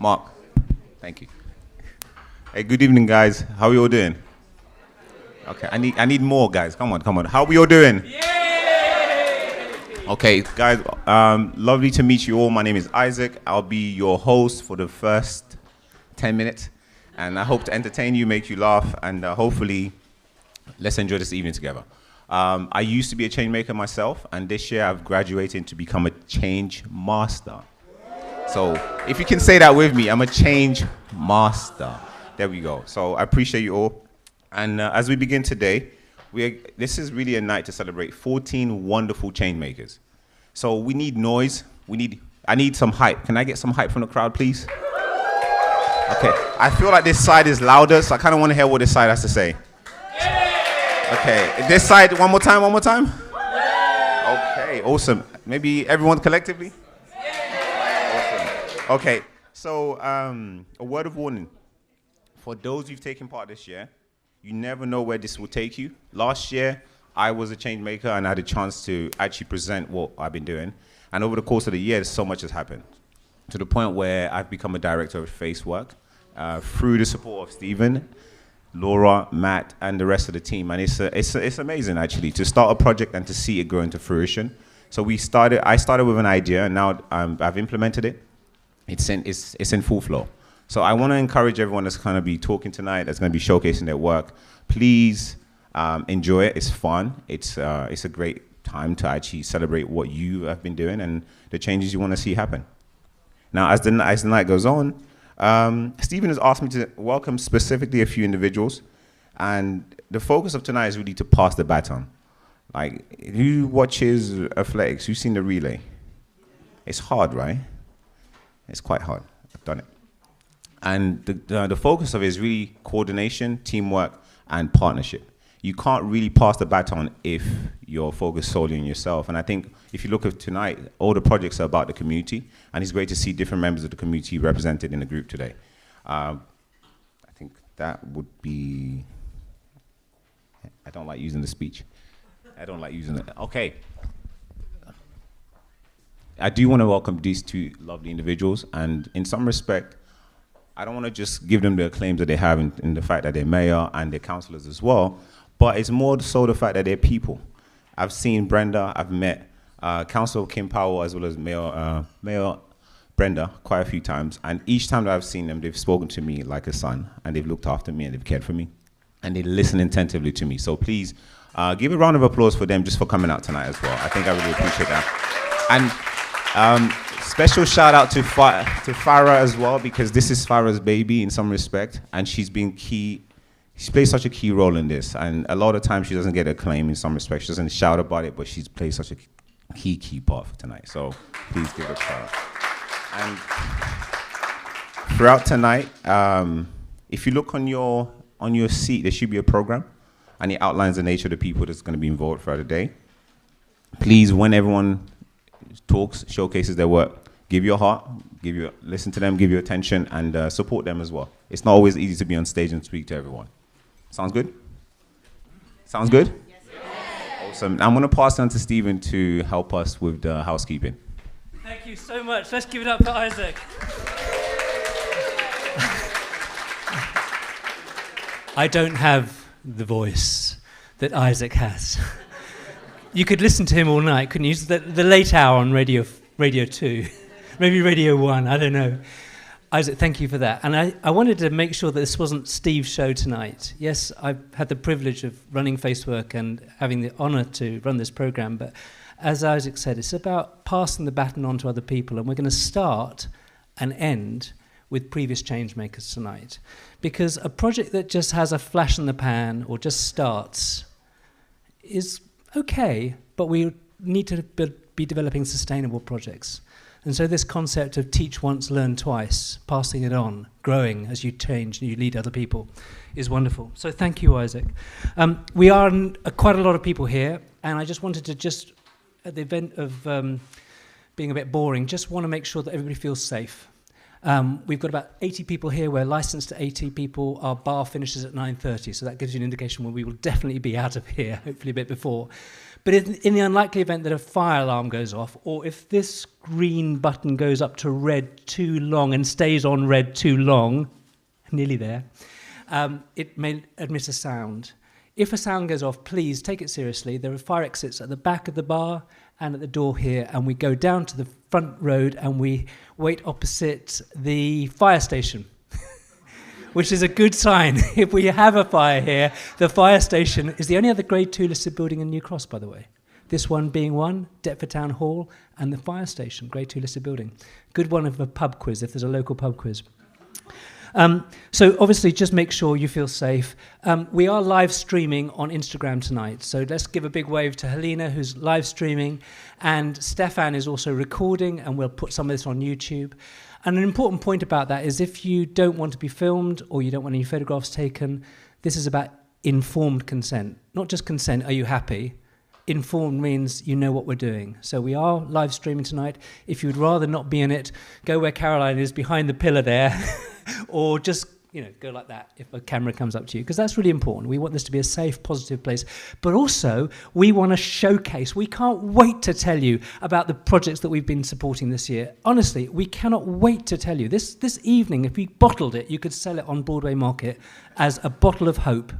Mark. Thank you. Hey, good evening, guys. How are you all doing? Okay, I need more, guys. Come on. How are we all doing? Okay, guys, lovely to meet you all. My name is Isaac. I'll be your host for the first 10 minutes. And I hope to entertain you, make you laugh, and hopefully let's enjoy this evening together. I used to be a change maker myself, and this year I've graduated to become a change master. So if you can say that with me, I'm a change master. There we go. So I appreciate you all. And as we begin today, this is really a night to celebrate 14 wonderful change makers. So we need noise. I need some hype. Can I get some hype from the crowd, please? Okay. I feel like this side is louder, so I kind of want to hear what this side has to say. Okay. This side, one more time. Okay, awesome. Maybe everyone collectively? Awesome. Okay. So a word of warning. For those who've taken part this year, you never know where this will take you. Last year, I was a change maker and I had a chance to actually present what I've been doing. And over the course of the year, so much has happened to the point where I've become a director of Facework through the support of Stephen, Laura, Matt, and the rest of the team. And it's amazing, actually, to start a project and to see it grow into fruition. So I started with an idea, and now I've implemented it. It's in full flow. So I want to encourage everyone that's going to be talking tonight, that's going to be showcasing their work. Please enjoy it. It's fun. It's a great time to actually celebrate what you have been doing and the changes you want to see happen. Now, as the night goes on, Stephen has asked me to welcome specifically a few individuals, and the focus of tonight is really to pass the baton. Like, who watches athletics? Who's seen the relay? It's hard, right? It's quite hard. I've done it. And the focus of it is really coordination, teamwork, and partnership. You can't really pass the baton if you're focused solely on yourself. And I think if you look at tonight, all the projects are about the community, and it's great to see different members of the community represented in the group today. I think that would be, I don't like using the speech. I don't like using it. Okay. I do want to welcome these two lovely individuals, and in some respect, I don't want to just give them the claims that they have in the fact that they're mayor and they're councillors as well, but it's more so the fact that they're people. I've seen Brenda, I've met Councillor Kim Powell as well as Mayor Brenda quite a few times, and each time that I've seen them, they've spoken to me like a son, and they've looked after me and they've cared for me, and they listen attentively to me. So please give a round of applause for them just for coming out tonight as well. I think I really appreciate that. And special shout out to Farah as well, because this is Farah's baby in some respect, and she's been key. She plays such a key role in this, and a lot of times she doesn't get acclaim in some respect. She doesn't shout about it, but she's played such a key part for tonight. So please give her a shout out. And throughout tonight, if you look on your seat, there should be a program, and it outlines the nature of the people that's going to be involved throughout the day. Please, when everyone talks, showcases their work, give your heart, listen to them, give your attention, and support them as well. It's not always easy to be on stage and speak to everyone. Sounds good? Sounds good? Yes. Awesome. I'm going to pass it on to Stephen to help us with the housekeeping. Thank you so much. Let's give it up for Isaac. I don't have the voice that Isaac has. You could listen to him all night, couldn't you? The late hour on Radio 2, maybe Radio 1, I don't know. Isaac, thank you for that. And I wanted to make sure that this wasn't Steve's show tonight. Yes, I've had the privilege of running Facework and having the honour to run this programme, but as Isaac said, it's about passing the baton on to other people, and we're going to start and end with previous Changemakers tonight. Because a project that just has a flash in the pan or just starts is okay, but we need to be developing sustainable projects. And so this concept of teach once, learn twice, passing it on, growing as you change and you lead other people is wonderful. So thank you, Isaac. We are quite a lot of people here, and I just wanted to at the event of being a bit boring, just want to make sure that everybody feels safe. We've got about 80 people here. We're licensed to 80 people. Our bar finishes at 9:30, so that gives you an indication when we will definitely be out of here, hopefully a bit before. But in the unlikely event that a fire alarm goes off, or if this green button goes up to red too long and stays on red too long, nearly there, it may emit a sound. If a sound goes off, please take it seriously. There are fire exits at the back of the bar and at the door here, and we go down to the front road and we wait opposite the fire station, which is a good sign. If we have a fire here, the fire station is the only other Grade 2 listed building in New Cross, by the way. This one being one, Deptford Town Hall, and the fire station, Grade 2 listed building. Good one of a pub quiz, if there's a local pub quiz. So obviously just make sure you feel safe. We are live streaming on Instagram tonight, so let's give a big wave to Helena, who's live streaming, and Stefan is also recording, and we'll put some of this on YouTube. And an important point about that is if you don't want to be filmed or you don't want any photographs taken, this is about informed consent. Not just consent, are you happy? Informed means you know what we're doing. So we are live streaming tonight. If you'd rather not be in it, go where Caroline is, behind the pillar there, or just go like that if a camera comes up to you, because that's really important. We want this to be a safe, positive place. But also, we want to showcase. We can't wait to tell you about the projects that we've been supporting this year. Honestly, we cannot wait to tell you. This evening, if we bottled it, you could sell it on Broadway Market as a bottle of hope.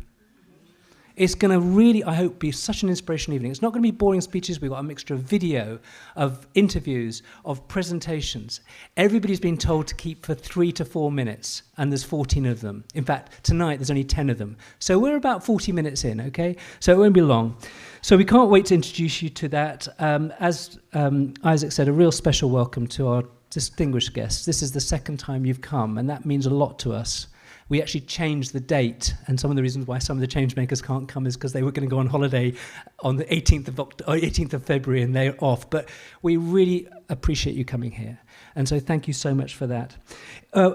It's going to really, I hope, be such an inspirational evening. It's not going to be boring speeches. We've got a mixture of video, of interviews, of presentations. Everybody's been told to keep for 3 to 4 minutes, and there's 14 of them. In fact, tonight there's only 10 of them. So we're about 40 minutes in, okay? So it won't be long. So we can't wait to introduce you to that. As Isaac said, a real special welcome to our distinguished guests. This is the second time you've come, and that means a lot to us. We actually changed the date, and some of the reasons why some of the Changemakers can't come is because they were going to go on holiday on the 18th of February, and they're off. But we really appreciate you coming here, and so thank you so much for that.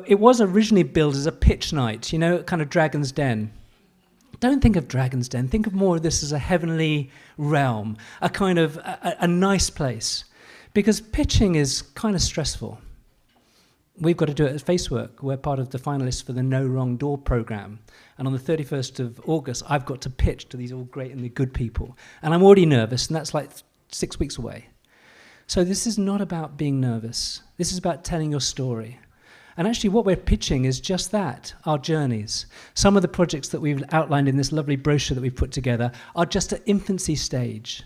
It was originally billed as a pitch night, kind of Dragon's Den. Don't think of Dragon's Den. Think of more of this as a heavenly realm, a kind of a nice place, because pitching is kind of stressful. We've got to do it at Facework. We're part of the finalists for the No Wrong Door programme. And on the 31st of August, I've got to pitch to these all great and the good people. And I'm already nervous, and that's like 6 weeks away. So this is not about being nervous. This is about telling your story. And actually what we're pitching is just that, our journeys. Some of the projects that we've outlined in this lovely brochure that we've put together are just at infancy stage.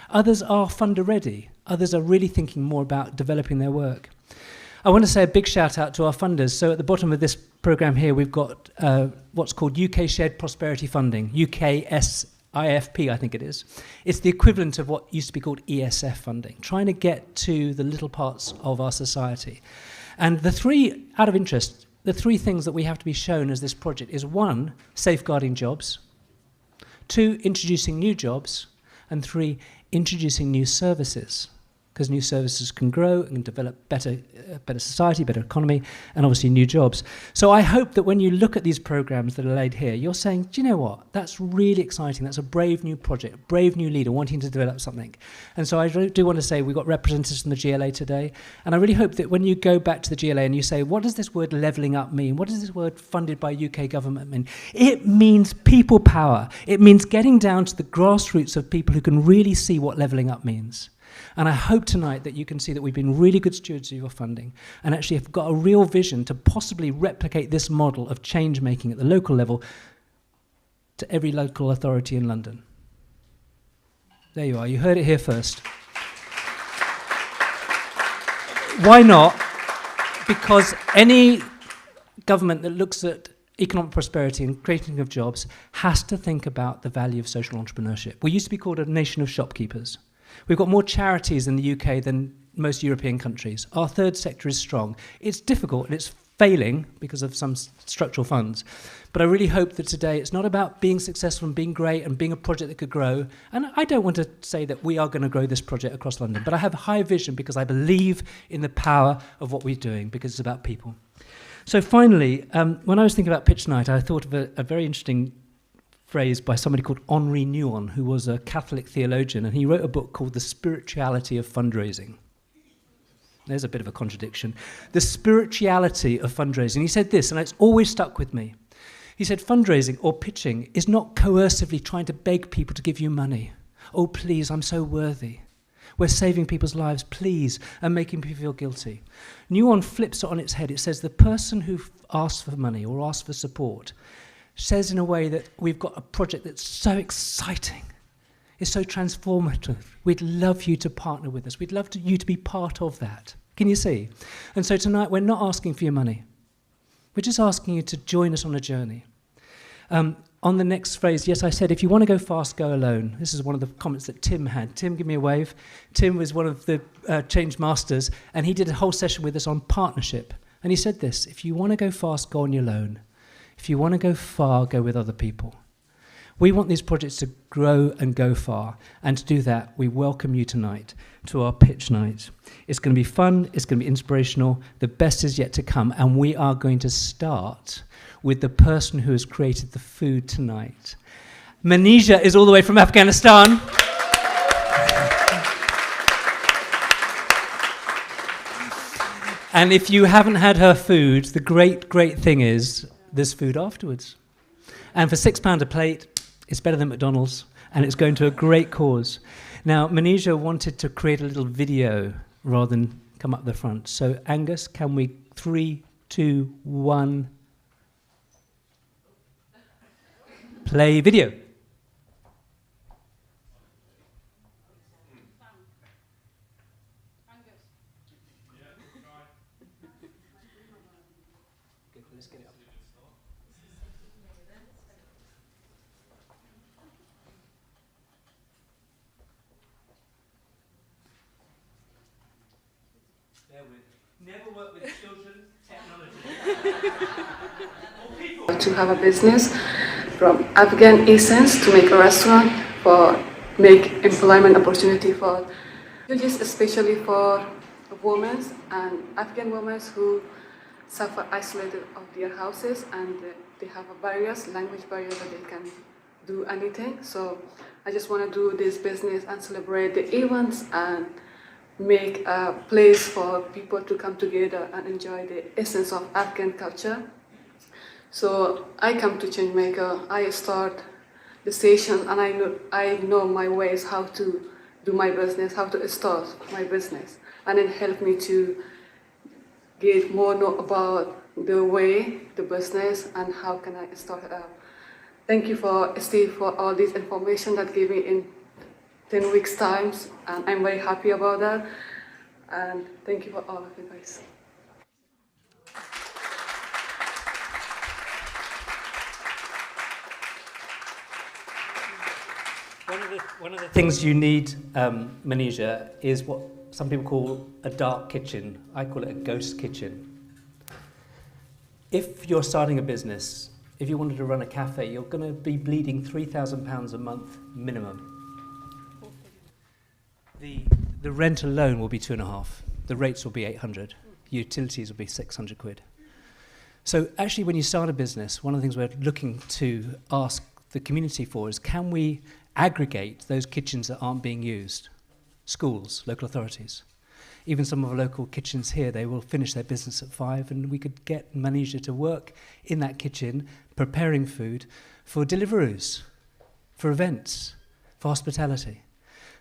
Others are funder ready. Others are really thinking more about developing their work. I want to say a big shout out to our funders. So at the bottom of this programme here, we've got what's called UK Shared Prosperity Funding, UKSIFP, I think it is. It's the equivalent of what used to be called ESF funding, trying to get to the little parts of our society. And the three, out of interest, the three things that we have to be shown as this project is 1, safeguarding jobs, 2, introducing new jobs, and 3, introducing new services. Because new services can grow and develop better society, better economy, and obviously new jobs. So I hope that when you look at these programs that are laid here, you're saying, do you know what? That's really exciting. That's a brave new project, a brave new leader wanting to develop something. And so I do want to say we've got representatives from the GLA today, and I really hope that when you go back to the GLA and you say, what does this word levelling up mean? What does this word funded by UK government mean? It means people power. It means getting down to the grassroots of people who can really see what levelling up means. And I hope tonight that you can see that we've been really good stewards of your funding and actually have got a real vision to possibly replicate this model of change making at the local level to every local authority in London. There you are. You heard it here first. Why not? Because any government that looks at economic prosperity and creating of jobs has to think about the value of social entrepreneurship. We used to be called a nation of shopkeepers. We've got more charities in the UK than most European countries. Our third sector is strong. It's difficult and it's failing because of some structural funds. But I really hope that today it's not about being successful and being great and being a project that could grow. And I don't want to say that we are going to grow this project across London, but I have high vision because I believe in the power of what we're doing because it's about people. So finally, when I was thinking about pitch night, I thought of a very interesting phrase by somebody called Henri Nouwen, who was a Catholic theologian, and he wrote a book called The Spirituality of Fundraising. There's a bit of a contradiction. The spirituality of fundraising. He said this, and it's always stuck with me. He said, fundraising or pitching is not coercively trying to beg people to give you money. Oh, please, I'm so worthy. We're saving people's lives, please, and making people feel guilty. New One flips it on its head. It says the person who asks for money or asks for support says in a way that we've got a project that's so exciting. It's so transformative. We'd love you to partner with us. We'd love you to be part of that. Can you see? And so tonight, we're not asking for your money. We're just asking you to join us on a journey. On the next phrase, yes, I said, if you want to go fast, go alone. This is one of the comments that Tim had. Tim, give me a wave. Tim was one of the change masters, and he did a whole session with us on partnership. And he said this, if you want to go fast, go on your own. If you want to go far, go with other people. We want these projects to grow and go far. And to do that, we welcome you tonight to our pitch night. It's going to be fun. It's going to be inspirational. The best is yet to come. And we are going to start with the person who has created the food tonight. Manisha is all the way from Afghanistan. And if you haven't had her food, the great thing is there's food afterwards. And for £6 a plate, it's better than McDonald's, and it's going to a great cause. Now, Manisha wanted to create a little video rather than come up the front. So, Angus, can we 3, 2, 1... play video. Never work with children, technology. To have a business from Afghan essence to make a restaurant for make employment opportunity for refugees, especially for women and Afghan women who suffer isolated of their houses and they have a barriers, language barriers that they can do anything. So I just want to do this business and celebrate the events and make a place for people to come together and enjoy the essence of Afghan culture. So I come to Changemaker, I start the session, and I know my ways how to do my business, how to start my business, and it helped me to get more know about the way, the business, and how can I start it up. Thank you for Steve for all this information that gave me in 10 weeks times, and I'm very happy about that. And thank you for all of you guys. One of the things you need, Manisha, is what some people call a dark kitchen. I call it a ghost kitchen. If you're starting a business, if you wanted to run a cafe, you're going to be bleeding £3,000 a month minimum. The rent alone will be 2.5. The rates will be 800. Utilities will be 600 quid. So actually, when you start a business, one of the things we're looking to ask the community for is, can we aggregate those kitchens that aren't being used? Schools, local authorities. Even some of our local kitchens here, they will finish their business at 5, and we could get Manisha to work in that kitchen, preparing food for Deliveroos, for events, for hospitality.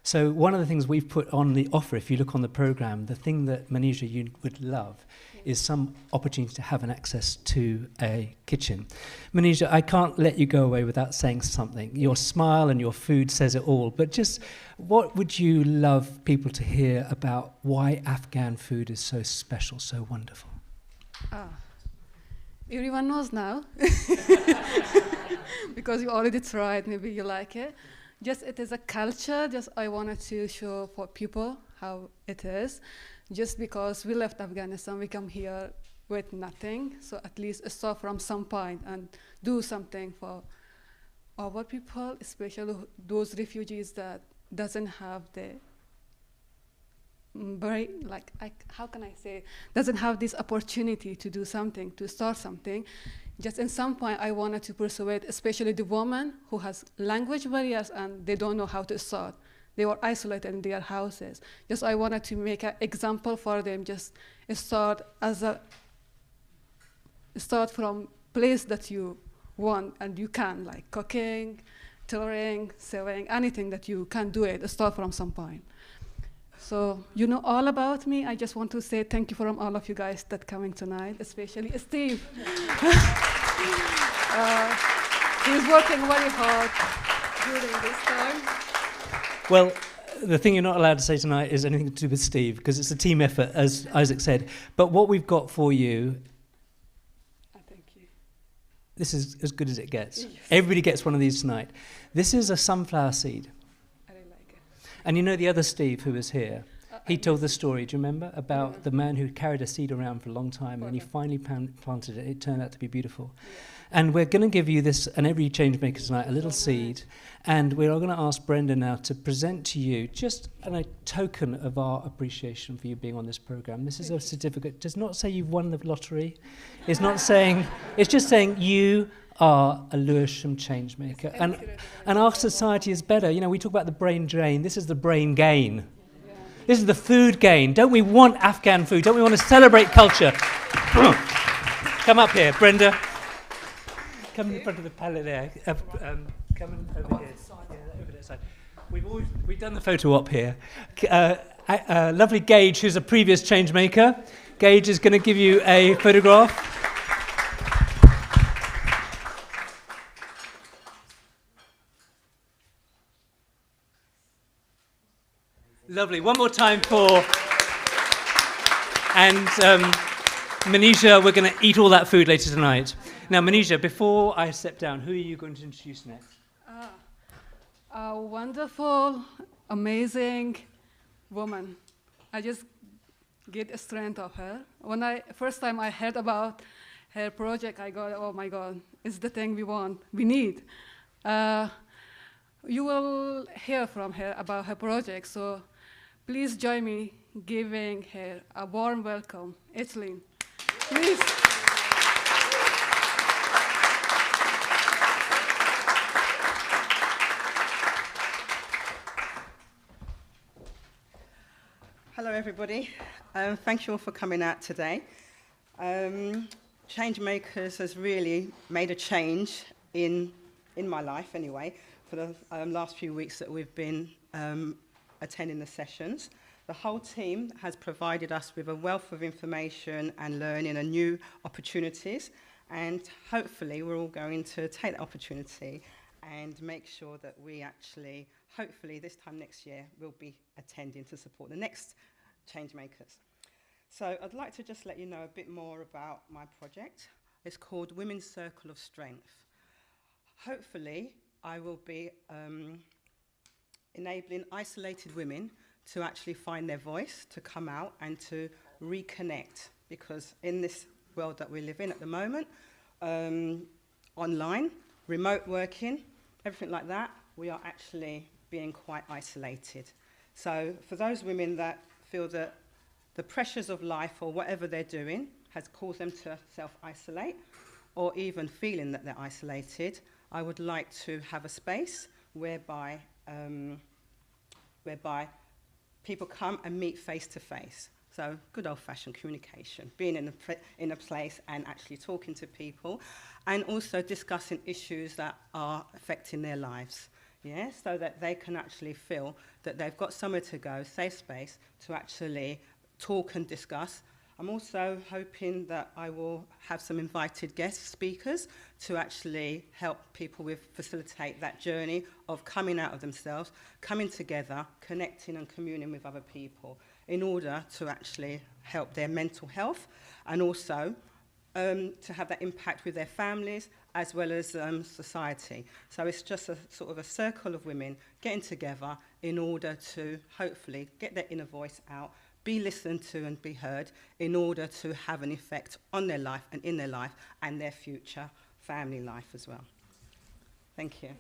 So one of the things we've put on the offer, if you look on the programme, the thing that Manisha you would love is some opportunity to have an access to a kitchen. Manisha, I can't let you go away without saying something. Your smile and your food says it all, but just what would you love people to hear about why Afghan food is so special, so wonderful? Everyone knows now, because you already tried, maybe you like it. Just it is a culture, just I wanted to show for people how it is. Just because we left Afghanistan, we come here with nothing, so at least start from some point and do something for our people, especially those refugees that doesn't have the how can I say, doesn't have this opportunity to do something, to start something. Just in some point, I wanted to persuade, especially the women who has language barriers and they don't know how to start. They were isolated in their houses. Just I wanted to make an example for them. Just start from place that you want and you can, like cooking, tailoring, sewing, anything that you can do it, start from some point. So you know all about me. I just want to say thank you from all of you guys that coming tonight, especially Steve. He's working very hard during this time. Well, the thing you're not allowed to say tonight is anything to do with Steve, because it's a team effort, as Isaac said. But what we've got for you, Thank you. this is as good as it gets. Yes. Everybody gets one of these tonight. This is a sunflower seed. I really like it. And you know the other Steve who was here? He told the story, do you remember? About the man who carried a seed around for a long time, and when he finally planted it, it turned out to be beautiful. Yeah. And we're going to give you this, and every Changemaker tonight, a little seed. And we're going to ask Brenda now to present to you just a token of our appreciation for you being on this program. This is a certificate. It does not say you've won the lottery. It's not saying, it's just saying you are a Lewisham Changemaker. And our society is better. You know, we talk about the brain drain. This is the brain gain. This is the food gain. Don't we want Afghan food? Don't we want to celebrate culture? Come up here, Brenda. Come in front of the palette there. Come in over here. Yeah, over that side. We've done the photo op here. Lovely Gage, who's a previous Changemaker. Gage is going to give you a photograph. Lovely. One more time for... And Manisha, we're going to eat all that food later tonight. Now, Manisha, before I step down, who are you going to introduce next? A wonderful, amazing woman. I just get a strength of her. When first time I heard about her project, I go, oh my God, it's the thing we need. You will hear from her about her project, so please join me giving her a warm welcome. Ethelyn, please. Hello, everybody. Thank you all for coming out today. Changemakers has really made a change in my life, anyway, for the last few weeks that we've been attending the sessions. The whole team has provided us with a wealth of information and learning and new opportunities, and hopefully we're all going to take that opportunity and make sure that we actually, hopefully this time next year, we'll be attending to support the next Changemakers. So I'd like to just let you know a bit more about my project. It's called Women's Circle of Strength. Hopefully, I will be enabling isolated women to actually find their voice, to come out and to reconnect, because in this world that we live in at the moment, online, remote working, everything like that, we are actually being quite isolated. So for those women that feel that the pressures of life or whatever they're doing has caused them to self-isolate, or even feeling that they're isolated, I would like to have a space whereby people come and meet face to face. So good old-fashioned communication, being in a place and actually talking to people, and also discussing issues that are affecting their lives. Yeah, so that they can actually feel that they've got somewhere to go, safe space, to actually talk and discuss. I'm also hoping that I will have some invited guest speakers to actually help people facilitate that journey of coming out of themselves, coming together, connecting and communing with other people in order to actually help their mental health, and also to have that impact with their families as well as society. So it's just a sort of a circle of women getting together in order to hopefully get their inner voice out, be listened to and be heard, in order to have an effect on their life and in their life and their future family life as well. Thank you.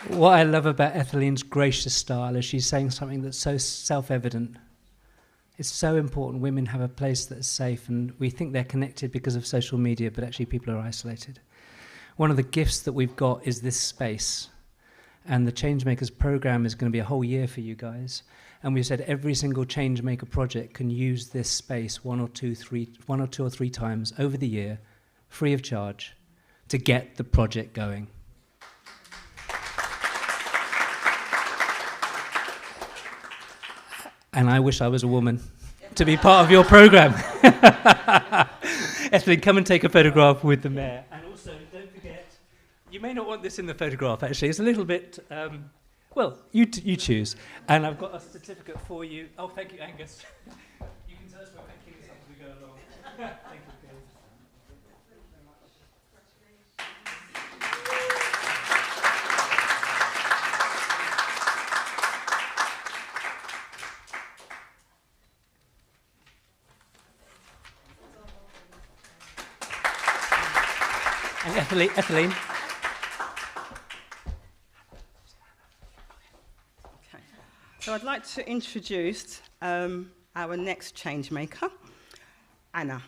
What I love about Ethelyn's gracious style is she's saying something that's so self-evident. It's so important women have a place that's safe, and we think they're connected because of social media, but actually people are isolated. One of the gifts that we've got is this space. And the Changemakers program is going to be a whole year for you guys. And we said every single Changemaker project can use this space one or two or three times over the year, free of charge, to get the project going. And I wish I was a woman to be part of your program. Ethelyn, come and take a photograph with the mayor. And also, don't forget, you may not want this in the photograph, actually. It's a little bit, well, you choose. And I've got a certificate for you. Oh, thank you, Angus. You can tell us we're picking this up as we go along. Thank you, guys. And Ethelyn. Okay. So I'd like to introduce our next Changemaker, Anna.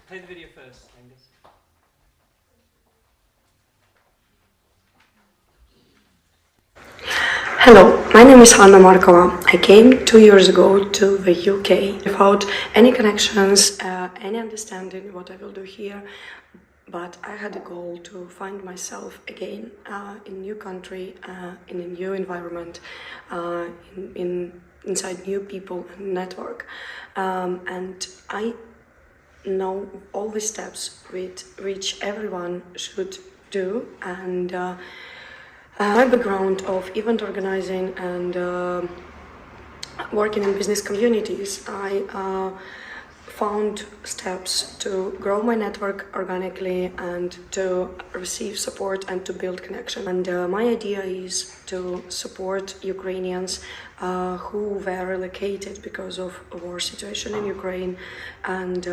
Play the video first, Angus. Hello, my name is Hanna Markova. I came 2 years ago to the UK without any connections, any understanding what I will do here, but I had a goal to find myself again in a new country, in a new environment, inside new people and network. And I know all the steps which everyone should do, and my background of event organizing and working in business communities, I found steps to grow my network organically and to receive support and to build connection. And my idea is to support Ukrainians who were relocated because of a war situation in Ukraine and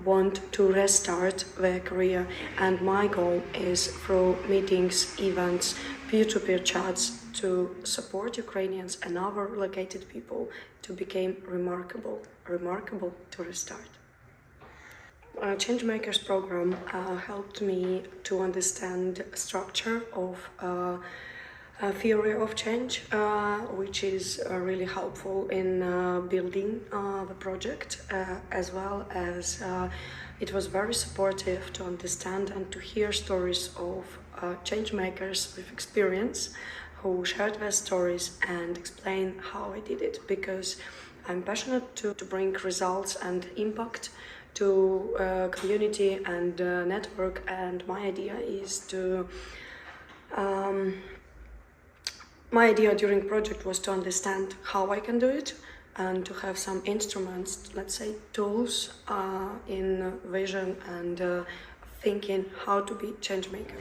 want to restart their career. And my goal is through meetings, events, peer-to-peer chats to support Ukrainians and other relocated people to become remarkable to restart. Changemakers program helped me to understand structure of theory of change, which is really helpful in building the project, as well as it was very supportive to understand and to hear stories of changemakers with experience who shared their stories and explain how I did it, because I'm passionate to bring results and impact to community and network, and my idea is to my idea during project was to understand how I can do it and to have some instruments, let's say tools in vision and thinking how to be change maker.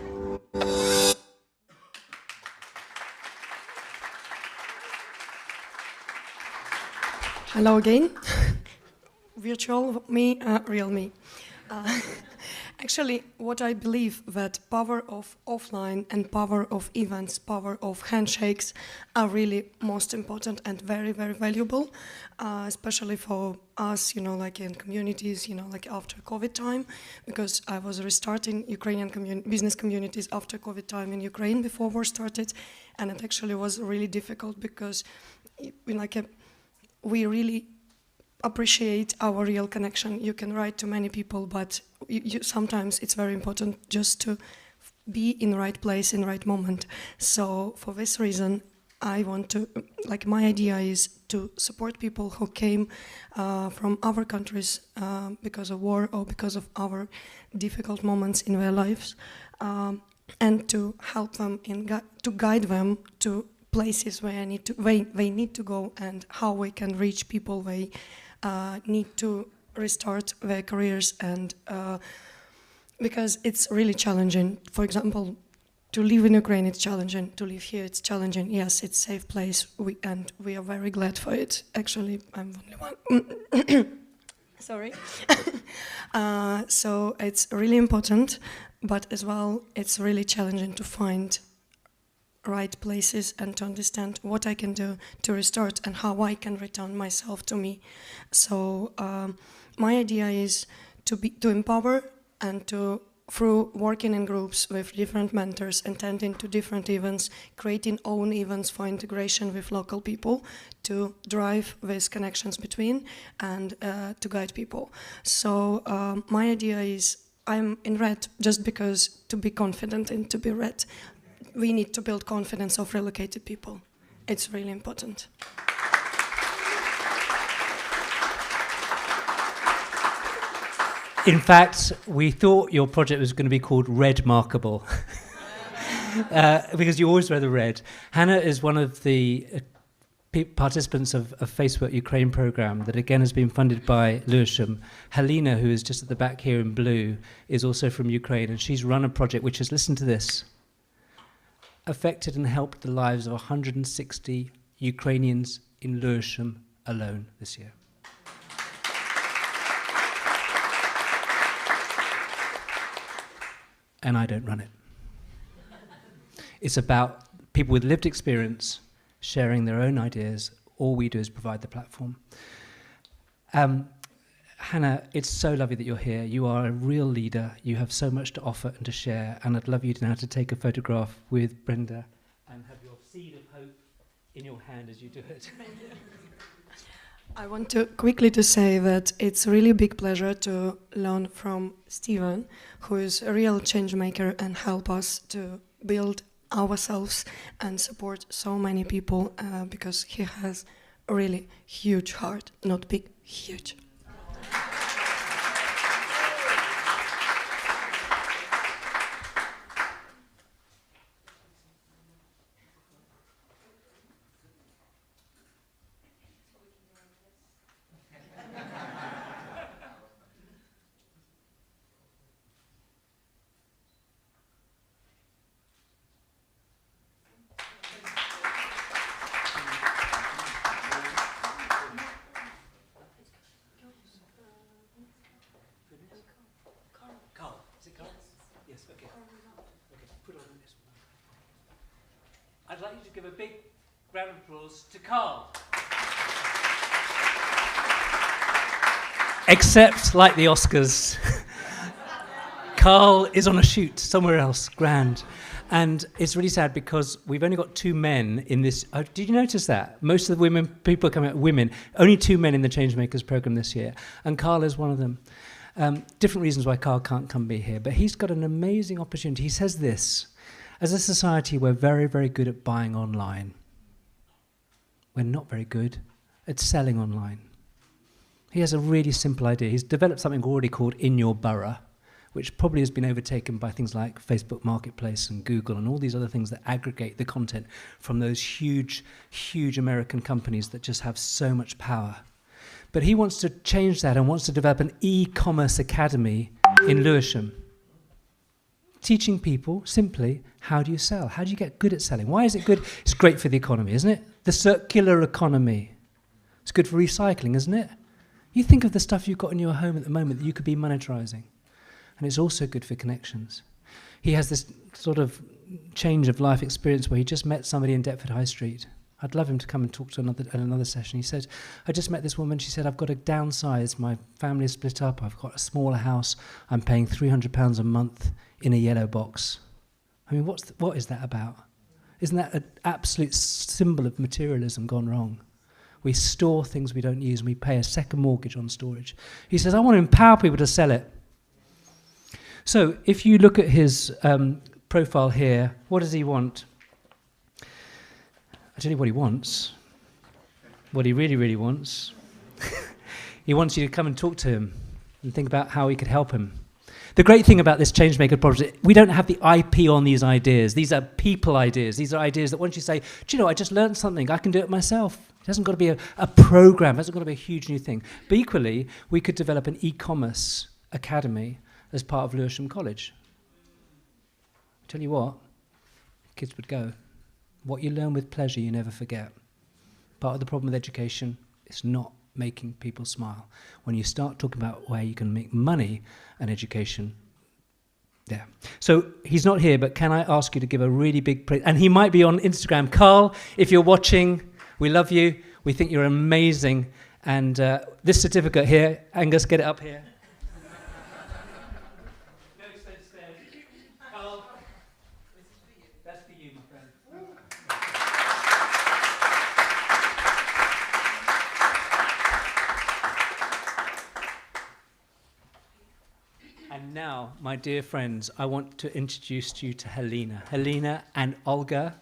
Hello again. Virtual me, real me. Actually, what I believe that power of offline and power of events, power of handshakes are really most important and very, very valuable, especially for us, like in communities, like after COVID time, because I was restarting Ukrainian business communities after COVID time in Ukraine before war started, and it actually was really difficult because we really appreciate our real connection. You can write to many people, but sometimes it's very important just to be in the right place in the right moment. So for this reason, I want to, my idea is to support people who came from other countries because of war or because of our difficult moments in their lives, and to help them, to guide them to places where they need to go and how we can reach people they need to restart their careers, and because it's really challenging. For example, to live in Ukraine it's challenging, to live here it's challenging. Yes, it's a safe place, and we are very glad for it. Actually, I'm only one. Sorry. So it's really important, but as well it's really challenging to find right places and to understand what I can do to restart and how I can return myself to me. So my idea is to empower and to, through working in groups with different mentors, attending to different events, creating own events for integration with local people, to drive these connections between and to guide people. So my idea is, I'm in red just because to be confident and to be red, we need to build confidence of relocated people. It's really important. In fact, we thought your project was going to be called Red Markable, because you always wear the red. Hannah is one of the participants of Facework Ukraine program that again has been funded by Lewisham. Helena, who is just at the back here in blue, is also from Ukraine, and she's run a project which has, listen to this, affected and helped the lives of 160 Ukrainians in Lewisham alone this year. And I don't run it. It's about people with lived experience sharing their own ideas. All we do is provide the platform. Hannah, it's so lovely that you're here. You are a real leader. You have so much to offer and to share, and I'd love you now to take a photograph with Brenda and have your seed of hope in your hand as you do it. I want to quickly to say that it's a really big pleasure to learn from Stephen, who is a real change maker and help us to build ourselves and support so many people because he has a really huge heart, not big, huge. I'd like you to give a big round of applause to Carl. Except, like the Oscars, Carl is on a shoot somewhere else, grand. And it's really sad because we've only got 2 men in this. Did you notice that? Most of the people are coming out women. Only 2 men in the Changemakers program this year. And Carl is one of them. Different reasons why Carl can't come be here. But he's got an amazing opportunity. He says this. As a society, we're very, very good at buying online. We're not very good at selling online. He has a really simple idea. He's developed something already called In Your Borough, which probably has been overtaken by things like Facebook Marketplace and Google and all these other things that aggregate the content from those huge, huge American companies that just have so much power. But he wants to change that and wants to develop an e-commerce academy in Lewisham, teaching people simply, how do you sell? How do you get good at selling? Why is it good? It's great for the economy, isn't it? The circular economy. It's good for recycling, isn't it? You think of the stuff you've got in your home at the moment that you could be monetizing. And it's also good for connections. He has this sort of change of life experience where he just met somebody in Deptford High Street. I'd love him to come and talk to another session. He said, I just met this woman. She said, I've got to downsize. My family is split up. I've got a smaller house. I'm paying £300 a month in a yellow box. I mean, what is that about? Isn't that an absolute symbol of materialism gone wrong? We store things we don't use and we pay a second mortgage on storage. He says, I want to empower people to sell it. So if you look at his profile here, what does he want? I'll tell you what he wants. What he really, really wants. He wants you to come and talk to him and think about how he could help him. The great thing about this Changemaker project, we don't have the IP on these ideas. These are people ideas. These are ideas that once you say, do you know, I just learned something, I can do it myself. It hasn't got to be a program. It hasn't got to be a huge new thing. But equally, we could develop an e-commerce academy as part of Lewisham College. I'll tell you what, kids would go. What you learn with pleasure, you never forget. Part of the problem with education is not making people smile. When you start talking about where you can make money and education, yeah. So he's not here, but can I ask you to give a really big praise? And he might be on Instagram. Carl, if you're watching, we love you. We think you're amazing. And this certificate here, Angus, get it up here. my dear friends, I want to introduce you to Helena. Helena and Olga,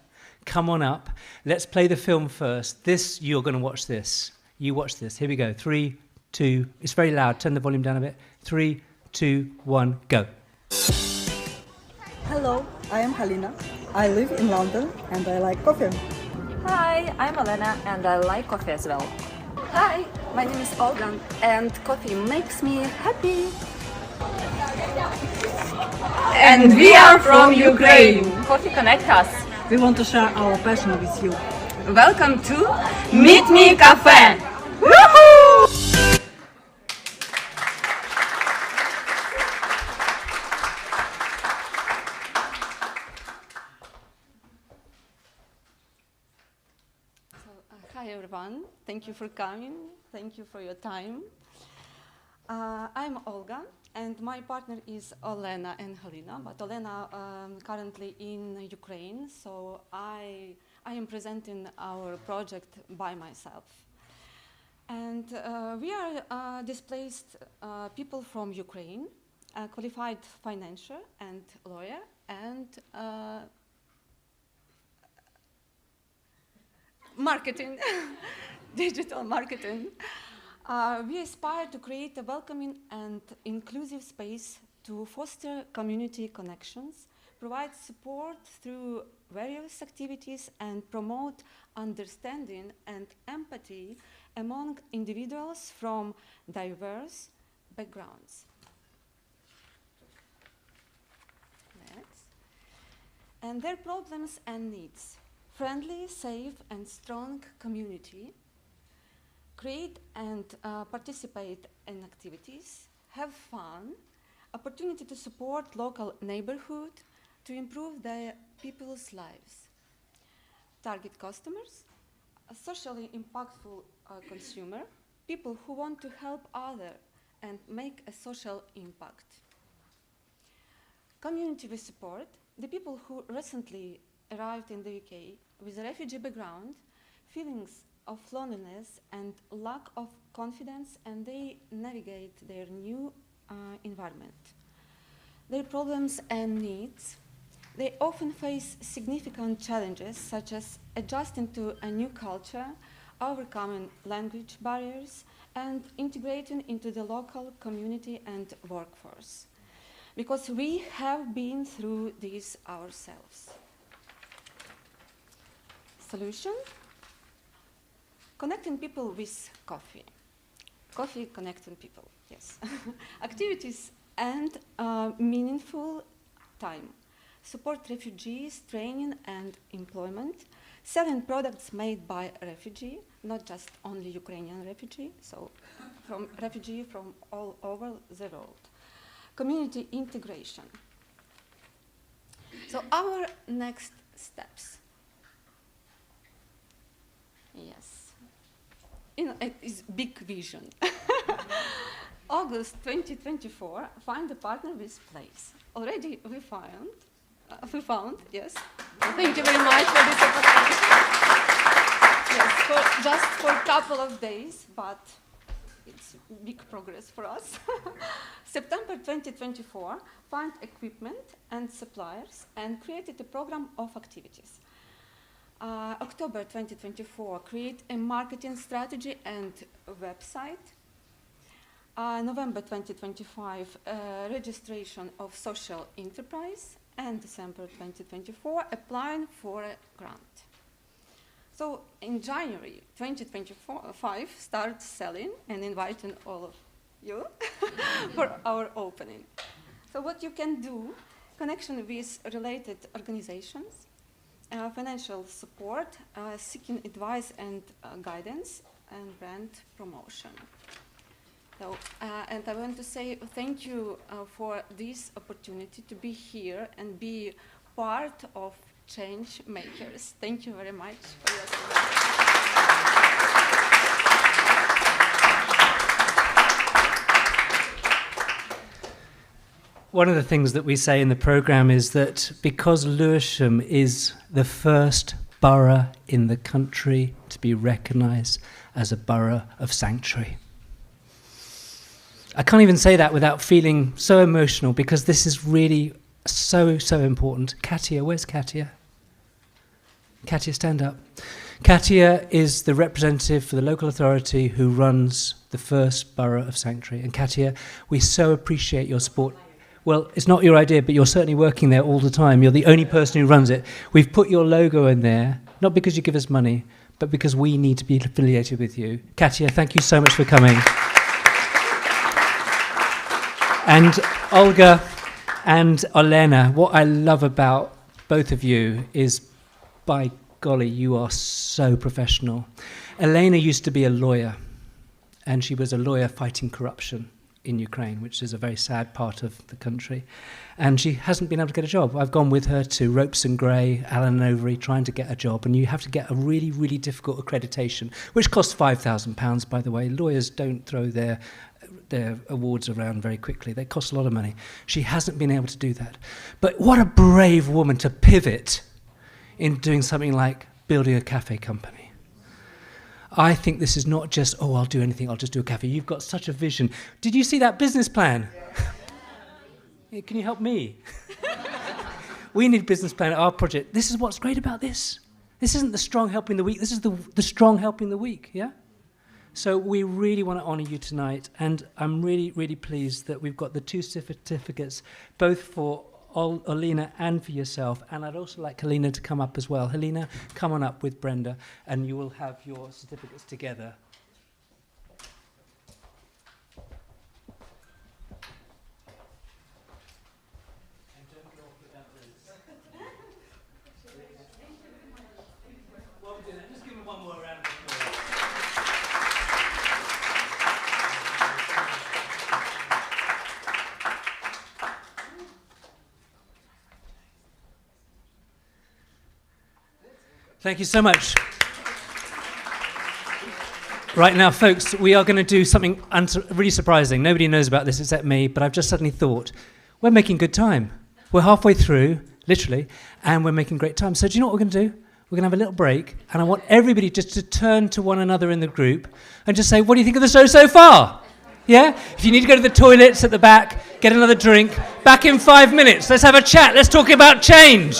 come on up. Let's play the film first. This, you're going to watch this. You watch this. Here we go. 3, 2, it's very loud. Turn the volume down a bit. 3, 2, 1, go. Hello, I am Halina. I live in London and I like coffee. Hi, I'm Elena and I like coffee as well. Hi, my name is Olga, and coffee makes me happy. And we are from Ukraine. Coffee connect us. We want to share our passion with you. Welcome to Meet Me Cafe. Hi everyone, thank you for coming, thank you for your time. I'm Olga and my partner is Olena and Helena, but Olena currently in Ukraine, so I am presenting our project by myself. And we are displaced people from Ukraine, a qualified financier and lawyer, and marketing, digital marketing. We aspire to create a welcoming and inclusive space to foster community connections, provide support through various activities, and promote understanding and empathy among individuals from diverse backgrounds. Next. And their problems and needs. Friendly, safe, and strong community. Create and participate in activities. Have fun. Opportunity to support local neighborhood to improve their people's lives. Target customers. A socially impactful consumer. People who want to help others and make a social impact. Community we support. The people who recently arrived in the UK with a refugee background, feelings of loneliness and lack of confidence, and they navigate their new environment. Their problems and needs. They often face significant challenges such as adjusting to a new culture, overcoming language barriers, and integrating into the local community and workforce. Because we have been through this ourselves. Solution? Connecting people with coffee. Coffee connecting people, yes. Activities and meaningful time. Support refugees, training and employment. Selling products made by refugee, not just only Ukrainian refugee, so from refugee from all over the world. Community integration. So our next steps. Yes, it is big vision. August 2024, find a partner with place. Already we found, yes. Thank you very much for this opportunity. Yes, just for a couple of days, but it's big progress for us. September 2024, find equipment and suppliers and created a program of activities. October 2024, create a marketing strategy and website. November 2025, registration of social enterprise. And December 2024, applying for a grant. So in January 2025, start selling and inviting all of you for our opening. So what you can do, connection with related organizations, financial support, seeking advice and guidance, and brand promotion. So, and I want to say thank you for this opportunity to be here and be part of Changemakers. Thank you very much for your time. One of the things that we say in the programme is that because Lewisham is the first borough in the country to be recognised as a borough of sanctuary. I can't even say that without feeling so emotional, because this is really so, so important. Katia, where's Katia? Katia, stand up. Katia is the representative for the local authority who runs the first borough of Sanctuary. And Katia, we so appreciate your support. Well, it's not your idea, but you're certainly working there all the time. You're the only person who runs it. We've put your logo in there, not because you give us money, but because we need to be affiliated with you. Katia, thank you so much for coming. And Olga and Olena, what I love about both of you is, by golly, you are so professional. Elena used to be a lawyer, and she was a lawyer fighting corruption in Ukraine, which is a very sad part of the country. And she hasn't been able to get a job. I've gone with her to Ropes and Gray, Allen and Overy, trying to get a job, and you have to get a really, really difficult accreditation, which costs £5,000, by the way. Lawyers don't throw their awards around very quickly. They cost a lot of money. She hasn't been able to do that. But what a brave woman to pivot in doing something like building a cafe company. I think this is not just, oh, I'll do anything, I'll just do a cafe. You've got such a vision. Did you see that business plan? Yeah, can you help me? We need a business plan at our project. This is what's great about this. This isn't the strong helping the weak. This is the strong helping the weak, yeah? So we really want to honour you tonight, and I'm really, really pleased that we've got the two certificates, both for Alina and for yourself. And I'd also like Helena to come up as well. Helena, come on up with Brenda, and you will have your certificates together. Just give me one more round of applause. Thank you so much. Right now, folks, we are going to do something really surprising. Nobody knows about this except me, but I've just suddenly thought, we're making good time. We're halfway through, literally, and we're making great time. So do you know what we're going to do? We're going to have a little break, and I want everybody just to turn to one another in the group and just say, what do you think of the show so far? Yeah? If you need to go to the toilets at the back, get another drink, back in 5 minutes. Let's have a chat. Let's talk about change.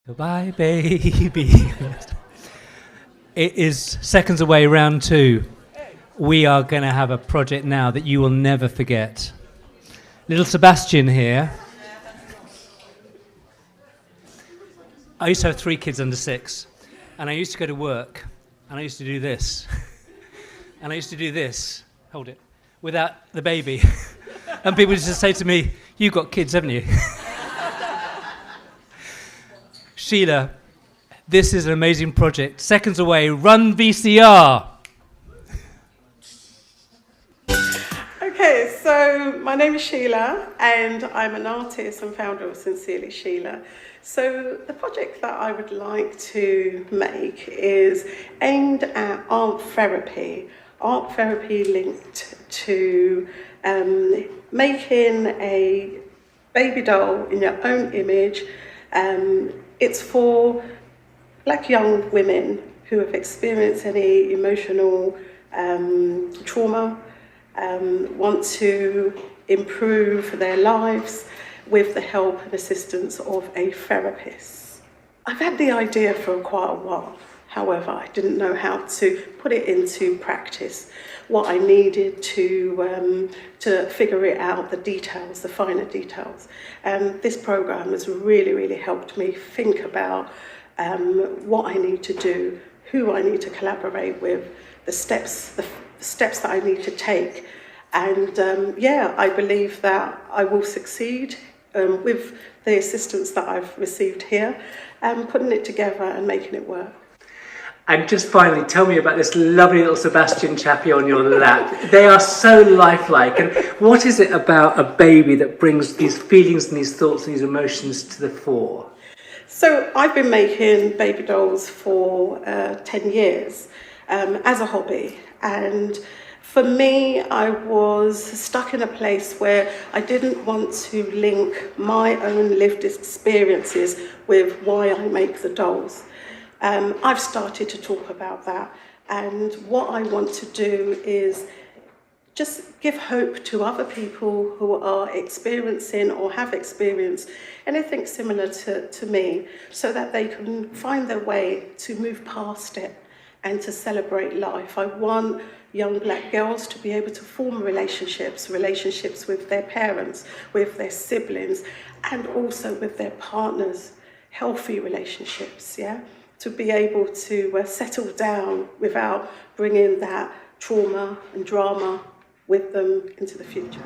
Goodbye, baby. It is seconds away, round 2. We are going to have a project now that you will never forget. Little Sebastian here. I used to have 3 kids under 6, and I used to go to work, and I used to do this, and I used to do this, hold it, without the baby. And people used to say to me, "You've got kids, haven't you?" Sheila, this is an amazing project. Seconds away, run VCR. Okay, so my name is Sheila and I'm an artist and founder of Sincerely Sheila. So the project that I would like to make is aimed at art therapy linked to making a baby doll in your own image. It's for Black young women who have experienced any emotional trauma, want to improve their lives with the help and assistance of a therapist. I've had the idea for quite a while. However, I didn't know how to put it into practice, what I needed to figure it out, the details, the finer details. And this program has really, really helped me think about what I need to do, who I need to collaborate with, the steps that I need to take. And I believe that I will succeed with the assistance that I've received here, putting it together and making it work. And just finally, tell me about this lovely little Sebastian chappie on your lap. They are so lifelike. And what is it about a baby that brings these feelings and these thoughts and these emotions to the fore? So I've been making baby dolls for 10 years as a hobby. And for me, I was stuck in a place where I didn't want to link my own lived experiences with why I make the dolls. I've started to talk about that, and what I want to do is just give hope to other people who are experiencing or have experienced anything similar to me, so that they can find their way to move past it and to celebrate life. I want young Black girls to be able to form relationships with their parents, with their siblings, and also with their partners, healthy relationships, yeah? To be able to settle down without bringing that trauma and drama with them into the future.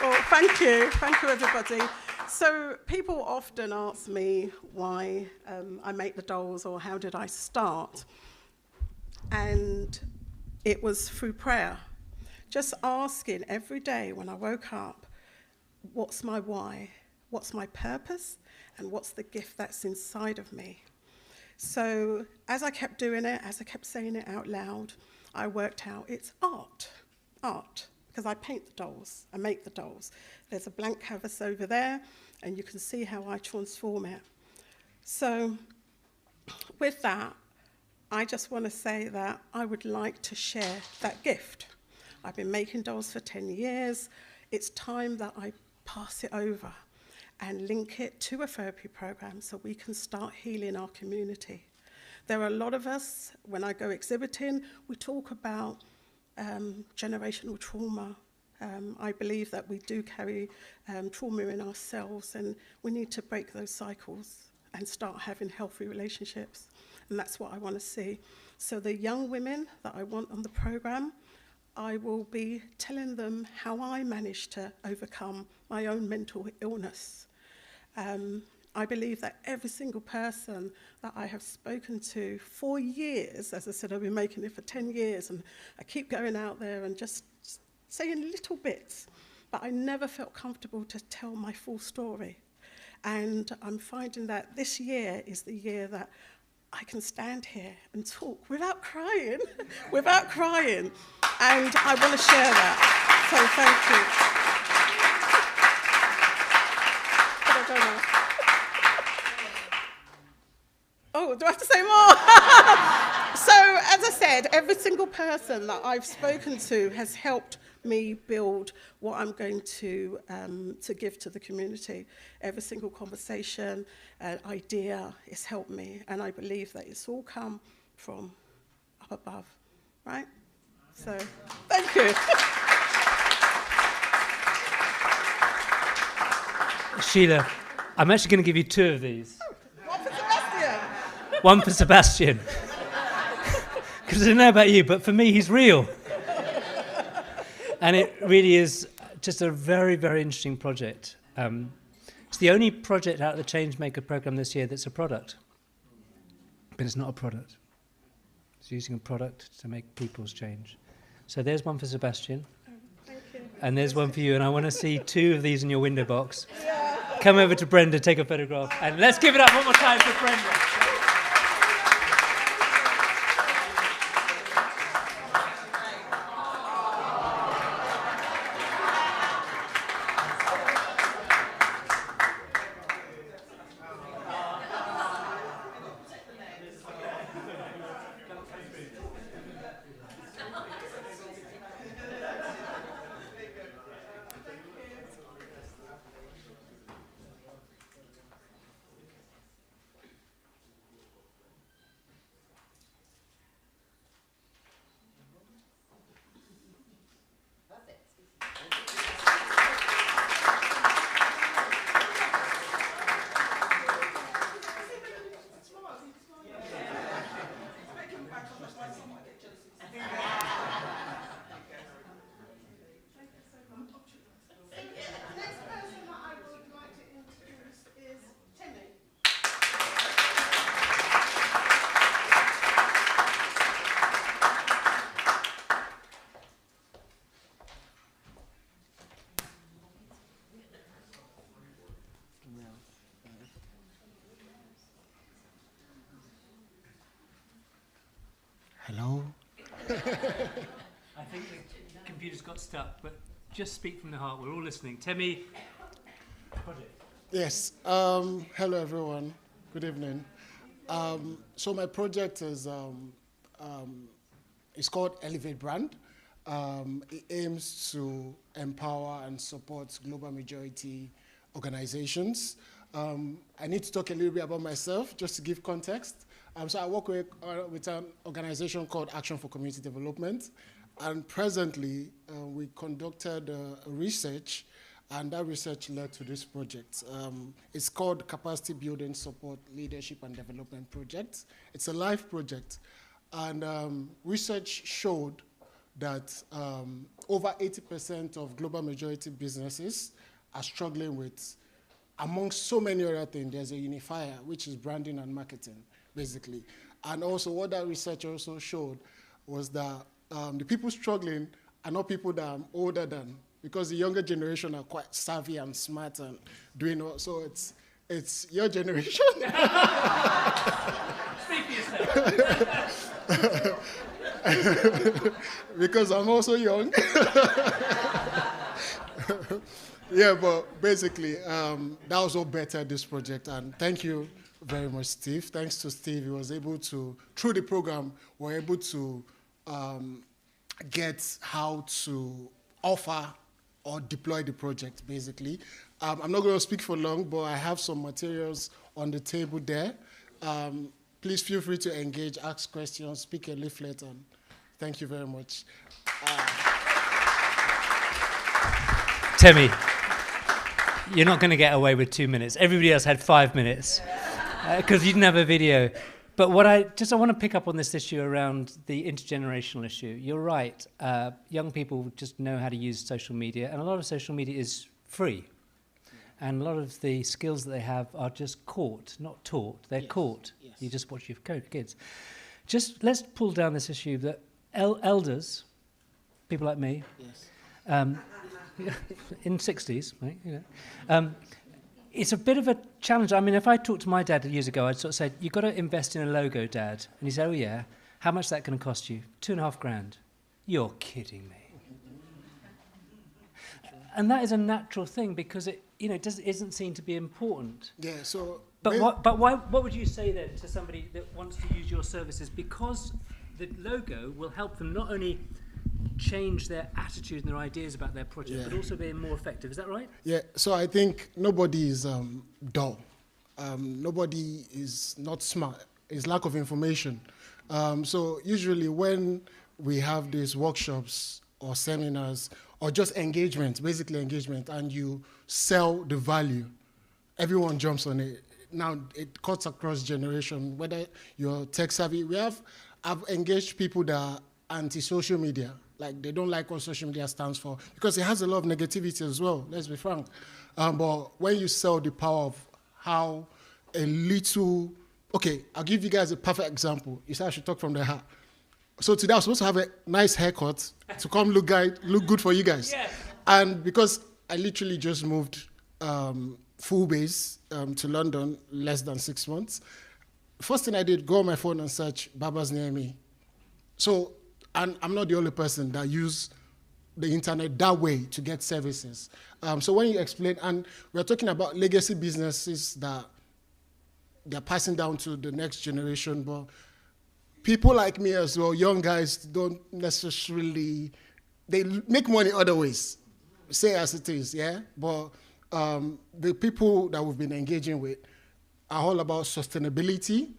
Well, thank you everybody. So people often ask me why I make the dolls or how did I start? And it was through prayer. Just asking every day when I woke up, what's my why? What's my purpose? And what's the gift that's inside of me? So as I kept doing it, as I kept saying it out loud, I worked out it's art, because I paint the dolls, I make the dolls. There's a blank canvas over there, and you can see how I transform it. So with that, I just want to say that I would like to share that gift. I've been making dolls for 10 years. It's time that I pass it over and link it to a therapy program so we can start healing our community. There are a lot of us, when I go exhibiting, we talk about generational trauma. I believe that we do carry trauma in ourselves, and we need to break those cycles and start having healthy relationships. And that's what I want to see. So the young women that I want on the program, I will be telling them how I managed to overcome my own mental illness. I believe that every single person that I have spoken to for years, as I said, I've been making it for 10 years, and I keep going out there and just saying little bits, but I never felt comfortable to tell my full story. And I'm finding that this year is the year that I can stand here and talk without crying, and I want to share that. So thank you. But I don't know. Oh, do I have to say more? So as I said, every single person that I've spoken to has helped me build what I'm going to give to the community. Every single conversation, idea has helped me, and I believe that it's all come from up above, right? So, thank you. Sheila, I'm actually going to give you 2 of these. One for Sebastian. One for Sebastian. Because I don't know about you, but for me, he's real. And it really is just a very, very interesting project. It's the only project out of the Changemaker program this year that's a product. But it's not a product. It's using a product to make people's change. So there's one for Sebastian. Thank you. And there's one for you. And I want to see 2 of these in your window box. Come over to Brenda, take a photograph. And let's give it up one more time for Brenda. Hello? I think the computer's got stuck, but just speak from the heart. We're all listening. Temi, project. Yes. Hello, everyone. Good evening. So my project is it's called Elevate Brand. It aims to empower and support global majority organizations. I need to talk a little bit about myself, just to give context. So I work with an organization called Action for Community Development, and presently we conducted a research, and that research led to this project. It's called Capacity Building Support Leadership and Development Project. It's a live project, and research showed that over 80% of global majority businesses are struggling with, amongst so many other things, there's a unifier, which is branding and marketing, basically. And also what that research also showed was that the people struggling are not people that I'm older than, because the younger generation are quite savvy and smart and doing all, so it's your generation. Speak for yourself. Because I'm also young. Yeah, but basically, that was what bettered this project, and thank you very much, Steve. Thanks to Steve, he was able to, through the program, we're able to get how to offer or deploy the project, basically. I'm not going to speak for long, but I have some materials on the table there. Please feel free to engage, ask questions, speak a leaflet, and thank you very much. Temi, you're not going to get away with 2 minutes. Everybody else had 5 minutes because you didn't have a video. But what I want to pick up on this issue around the intergenerational issue. You're right. Young people just know how to use social media, and a lot of social media is free. And a lot of the skills that they have are just caught, not taught. They're caught. Yes. You just watch your kids. Just let's pull down this issue that elders, people like me, in 60s, right, you know, it's a bit of a challenge. I mean, if I talked to my dad years ago, I'd sort of say, you've got to invest in a logo, Dad. And he said, oh, yeah. How much is that going to cost you? $2,500. You're kidding me. And that is a natural thing because it, you know, isn't seen to be important. Yeah, so... But what would you say then to somebody that wants to use your services? Because the logo will help them not only change their attitude and their ideas about their project, but also be more effective. Is that right? Yeah, so I think nobody is dull. Nobody is not smart. It's lack of information. So usually when we have these workshops or seminars or just engagement, basically engagement, and you sell the value, everyone jumps on it. Now it cuts across generation, whether you're tech savvy. I've engaged people that are anti-social media. Like they don't like what social media stands for because it has a lot of negativity as well, let's be frank. But when you sell the power of how a little, okay, I'll give you guys a perfect example. You said I should talk from the heart. So today I was supposed to have a nice haircut to come look good for you guys. Yes. And because I literally just moved full base to London less than 6 months, first thing I did, go on my phone and search barbers near me. So, and I'm not the only person that use the internet that way to get services. So when you explain, and we're talking about legacy businesses that they're passing down to the next generation, but people like me as well, young guys, don't necessarily, they make money other ways, say as it is, yeah? But the people that we've been engaging with are all about sustainability,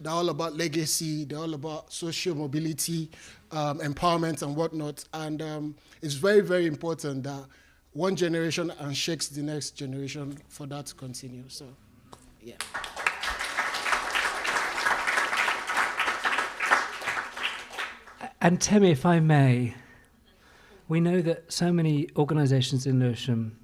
they're all about legacy, they're all about social mobility, empowerment and whatnot. And it's very, very important that one generation unshakes the next generation for that to continue. So, yeah. And Temi, if I may, we know that so many organisations in Lewisham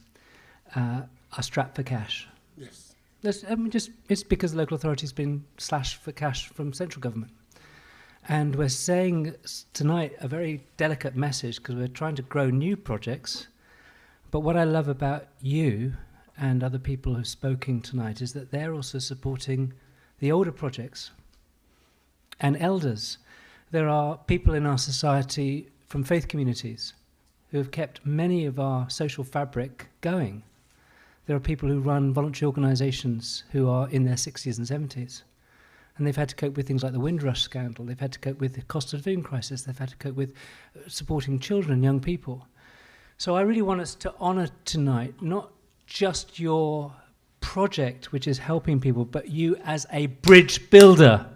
are strapped for cash. Yes. It's because the local authority's been slashed for cash from central government. And we're saying tonight a very delicate message because we're trying to grow new projects. But what I love about you and other people who've spoken tonight is that they're also supporting the older projects and elders. There are people in our society from faith communities who have kept many of our social fabric going. There are people who run voluntary organisations who are in their 60s and 70s. And they've had to cope with things like the Windrush scandal. They've had to cope with the cost of living crisis. They've had to cope with supporting children and young people. So I really want us to honour tonight not just your project, which is helping people, but you as a bridge builder.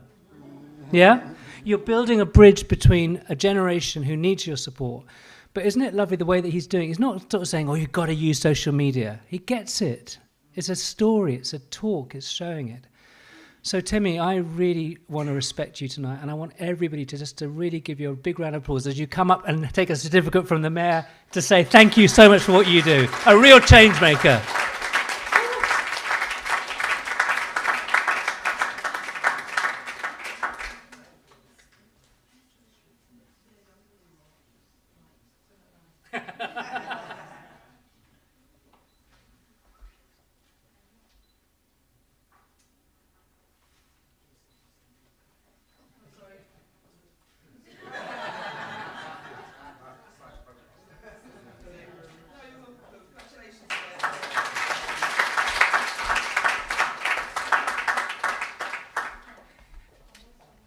Yeah? You're building a bridge between a generation who needs your support. But isn't it lovely the way that he's doing? He's not sort of saying, oh, you've got to use social media. He gets it. It's a story. It's a talk. It's showing it. So, Temi, I really want to respect you tonight, and I want everybody to really give you a big round of applause as you come up and take a certificate from the mayor to say thank you so much for what you do. A real change maker.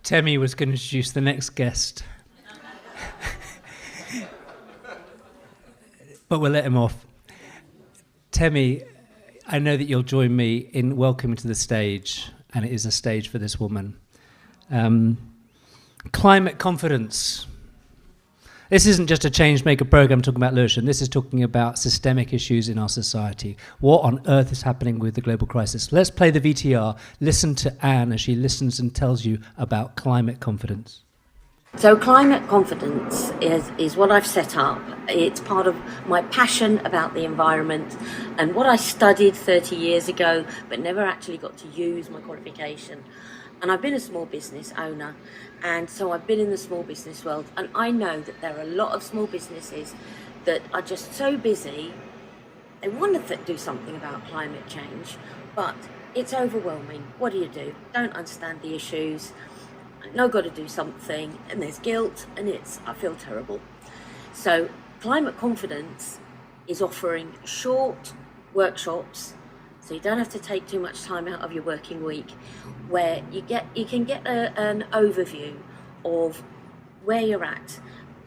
Temi was going to introduce the next guest. But we'll let him off. Temi, I know that you'll join me in welcoming to the stage, and it is a stage for this woman. Climate confidence. This isn't just a Changemaker program talking about Lewisham. This is talking about systemic issues in our society. What on earth is happening with the global crisis? Let's play the VTR. Listen to Anne as she listens and tells you about climate confidence. So climate confidence is what I've set up. It's part of my passion about the environment and what I studied 30 years ago, but never actually got to use my qualification. And I've been a small business owner, and so I've been in the small business world, and I know that there are a lot of small businesses that are just so busy, they want to do something about climate change, but it's overwhelming. What do? Don't understand the issues, no, got to do something, and there's guilt, and I feel terrible. So Climate Confidence is offering short workshops, so you don't have to take too much time out of your working week, where you can get an overview of where you're at,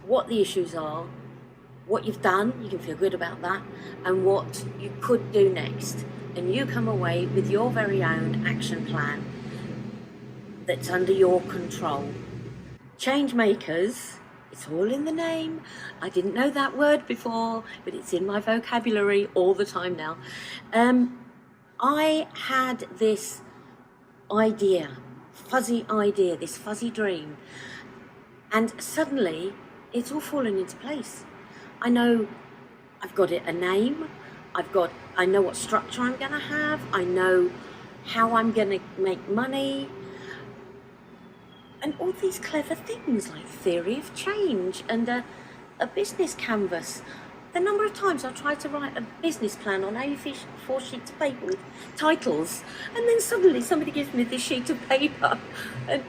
what the issues are, what you've done, you can feel good about that, and what you could do next. And you come away with your very own action plan that's under your control. Changemakers, it's all in the name. I didn't know that word before, but it's in my vocabulary all the time now. I had this fuzzy idea, this fuzzy dream, and suddenly it's all fallen into place. I know I've got it a name, I know what structure I'm going to have, I know how I'm going to make money, and all these clever things like theory of change and a business canvas. The number of times I tried to write a business plan on A4 sheets of paper with titles, and then suddenly somebody gives me this sheet of paper, and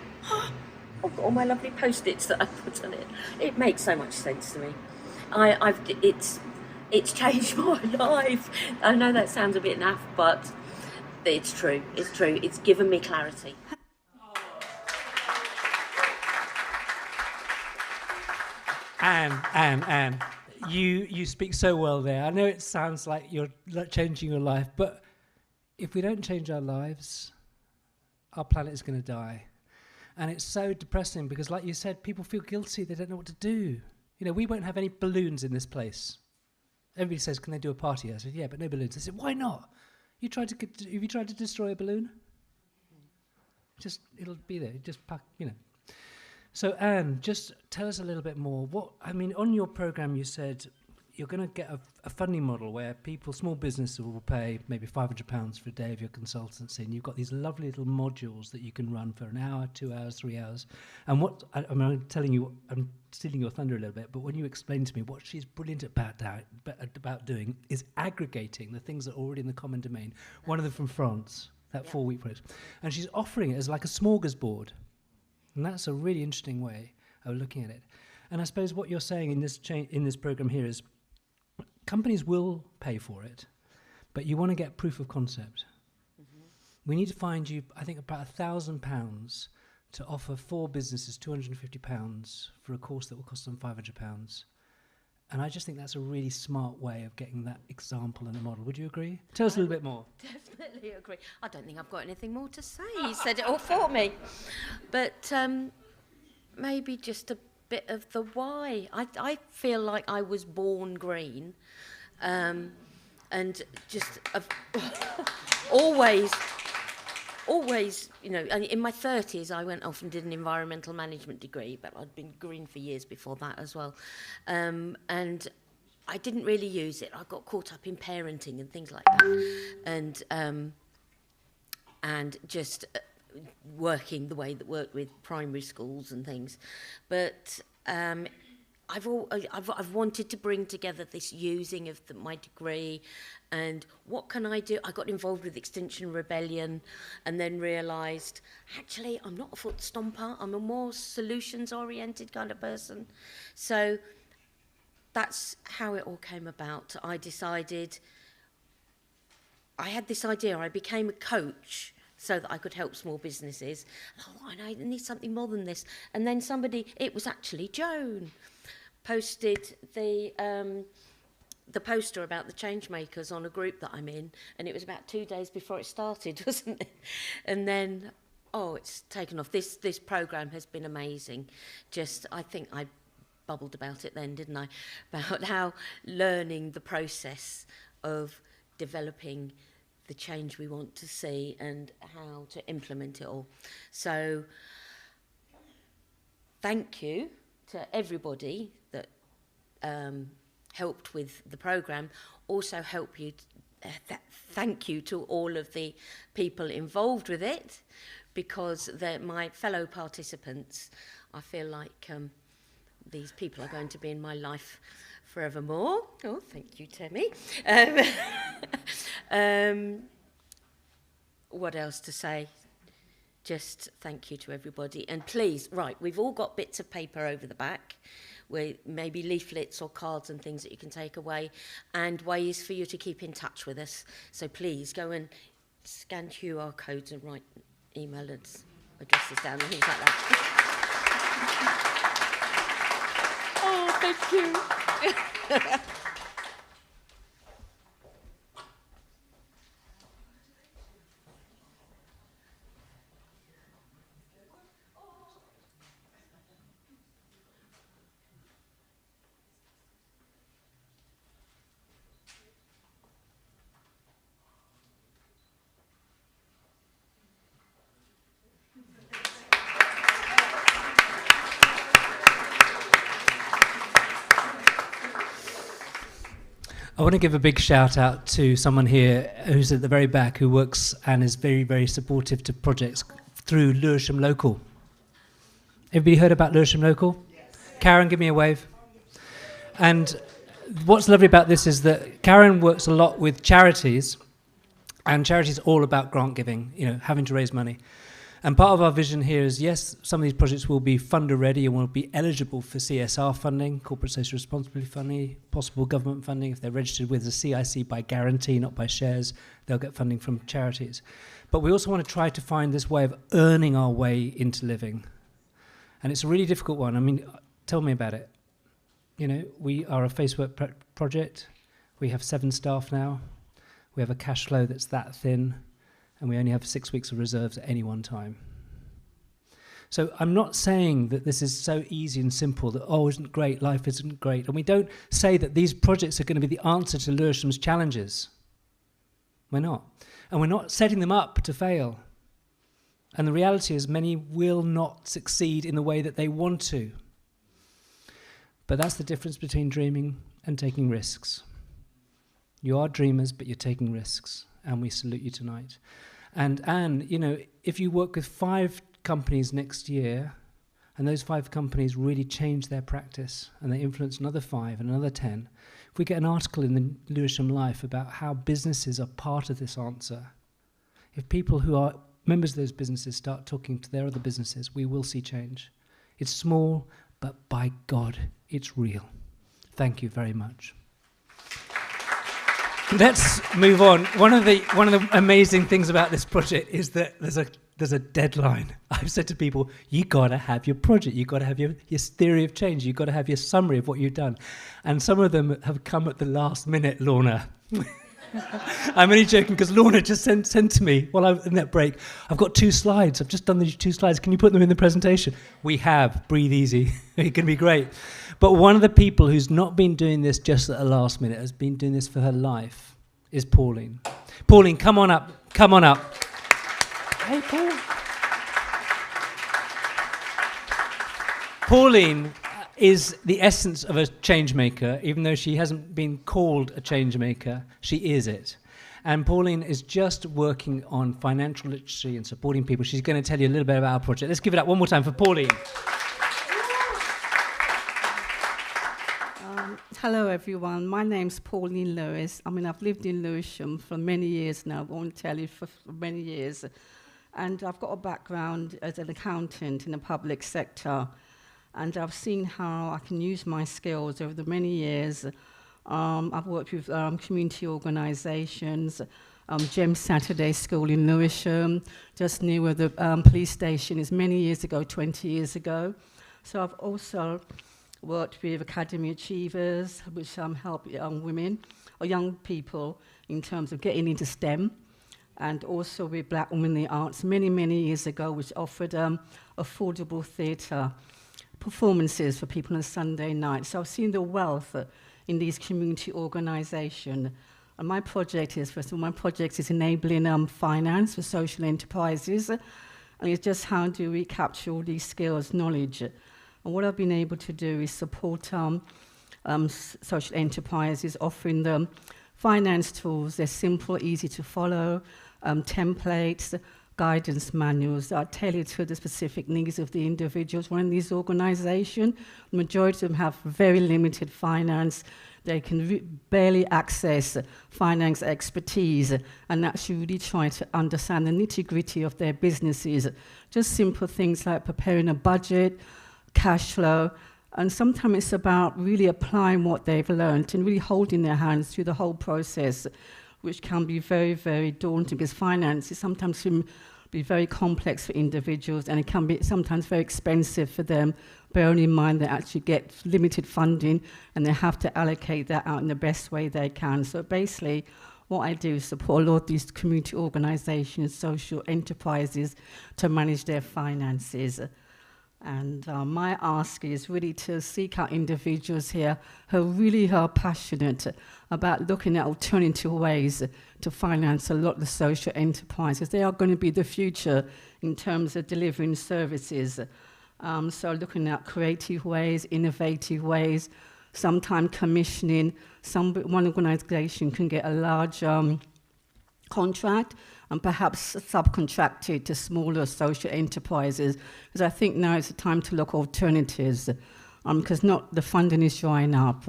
I've got all my lovely post-its that I put on it. It makes so much sense to me. It's changed my life. I know that sounds a bit naff, but it's true. It's true. It's given me clarity. Anne, you speak so well there. I know it sounds like you're changing your life, but if we don't change our lives, our planet is going to die. And it's so depressing because, like you said, people feel guilty. They don't know what to do. You know, we won't have any balloons in this place. Everybody says, can they do a party? I said, yeah, but no balloons. I said, why not? Have you tried to destroy a balloon? It'll be there. Just pack, you know. So Anne, just tell us a little bit more. On your program you said you're going to get a funding model where small businesses will pay maybe £500 for a day of your consultancy, and you've got these lovely little modules that you can run for an hour, 2 hours, 3 hours. And I'm telling you, I'm stealing your thunder a little bit, but when you explain to me what she's brilliant about doing is aggregating the things that are already in the common domain. One of them from France, that 4-week project. And she's offering it as like a smorgasbord. And that's a really interesting way of looking at it. And I suppose what you're saying in this program here is companies will pay for it, but you want to get proof of concept. Mm-hmm. We need to find you, I think, about £1,000 to offer 4 businesses £250 for a course that will cost them £500. And I just think that's a really smart way of getting that example and a model. Would you agree? Tell us a little bit more. Definitely agree. I don't think I've got anything more to say. He said it all for me. But maybe just a bit of the why. I feel like I was born green, and just always, you know, and in my 30s I went off and did an environmental management degree, but I'd been green for years before that as well. And I didn't really use it. I got caught up in parenting and things like that. And just working the way that worked with primary schools and things. But I've wanted to bring together this using of my degree and what can I do? I got involved with Extinction Rebellion and then realised, actually, I'm not a foot stomper. I'm a more solutions-oriented kind of person. So that's how it all came about. I decided, I had this idea. I became a coach so that I could help small businesses. Oh, I need something more than this. And then somebody, it was actually Joan, posted the poster about the Changemakers on a group that I'm in, and it was about 2 days before it started, wasn't it? And then, it's taken off. This programme has been amazing. I think I bubbled about it then, didn't I? About how learning the process of developing the change we want to see and how to implement it all. So thank you to everybody that helped with the programme. Also thank you to all of the people involved with it, because they're my fellow participants. I feel like these people are going to be in my life forevermore. Oh, thank you, Temi. What else to say? Just thank you to everybody. And please, we've all got bits of paper over the back, with maybe leaflets or cards and things that you can take away, and ways for you to keep in touch with us. So please go and scan QR codes and write email addresses down and things like that. Thank you. I want to give a big shout out to someone here who's at the very back who works and is very, very supportive to projects through Lewisham Local. Everybody heard about Lewisham Local? Yes. Karen, give me a wave. And what's lovely about this is that Karen works a lot with charities, and charities are all about grant giving, having to raise money. And part of our vision here is, yes, some of these projects will be funder ready and will be eligible for CSR funding, corporate social responsibility funding, possible government funding. If they're registered with the CIC by guarantee, not by shares, they'll get funding from charities. But we also want to try to find this way of earning our way into living. And it's a really difficult one. I mean, tell me about it. We are a Facework project. We have 7 staff now. We have a cash flow that's that thin. And we only have 6 weeks of reserves at any one time. So I'm not saying that this is so easy and simple, that, isn't great, life isn't great. And we don't say that these projects are going to be the answer to Lewisham's challenges. We're not. And we're not setting them up to fail. And the reality is many will not succeed in the way that they want to. But that's the difference between dreaming and taking risks. You are dreamers, but you're taking risks. And we salute you tonight. And Anne, if you work with 5 companies next year, and those 5 companies really change their practice, and they influence another 5 and another 10, if we get an article in the Lewisham Life about how businesses are part of this answer, if people who are members of those businesses start talking to their other businesses, we will see change. It's small, but by God, it's real. Thank you very much. Let's move on. One of the amazing things about this project is that there's a deadline. I've said to people, you got to have your project, you got to have your theory of change, you got to have your summary of what you've done. And some of them have come at the last minute, Lorna. I'm only joking because Lorna just sent to me while I was in that break, I've got 2 slides. I've just done these 2 slides. Can you put them in the presentation? We have. Breathe easy. It can be great. But one of the people who's not been doing this just at the last minute, has been doing this for her life, is Pauline. Pauline, come on up. Come on up. Hey, Paul. Pauline is the essence of a change maker. Even though she hasn't been called a change maker, she is it. And Pauline is just working on financial literacy and supporting people. She's going to tell you a little bit about our project. Let's give it up one more time for Pauline. Hello, everyone. My name's Pauline Lewis. I've lived in Lewisham for many years now. I won't tell you for many years. And I've got a background as an accountant in the public sector. And I've seen how I can use my skills over the many years. I've worked with community organisations, Gem Saturday School in Lewisham, just near where the police station is, many years ago, 20 years ago. So I've also worked with Academy Achievers, which help young women or young people in terms of getting into STEM, and also with Black Women in the Arts many, many years ago, which offered affordable theatre performances for people on a Sunday night. So I've seen the wealth in these community organisations. And my project is, first of all, enabling finance for social enterprises. And it's just how do we capture all these skills, knowledge. And what I've been able to do is support social enterprises, offering them finance tools. They're simple, easy to follow, templates, guidance manuals that are tailored to the specific needs of the individuals running these organisations. The majority of them have very limited finance. They can barely access finance expertise, and actually really try to understand the nitty-gritty of their businesses. Just simple things like preparing a budget, cash flow, and sometimes it's about really applying what they've learned and really holding their hands through the whole process, which can be very, very daunting, because finances sometimes can be very complex for individuals, and it can be sometimes very expensive for them, bearing in mind they actually get limited funding and they have to allocate that out in the best way they can. So basically, what I do is support a lot of these community organisations, social enterprises to manage their finances. And my ask is really to seek out individuals here who really are passionate about looking at alternative ways to finance a lot of the social enterprises. They are going to be the future in terms of delivering services. So looking at creative ways, innovative ways, sometimes commissioning. One organisation can get a large contract and perhaps subcontracted to smaller social enterprises, because I think now is the time to look at alternatives, because the funding is drying up,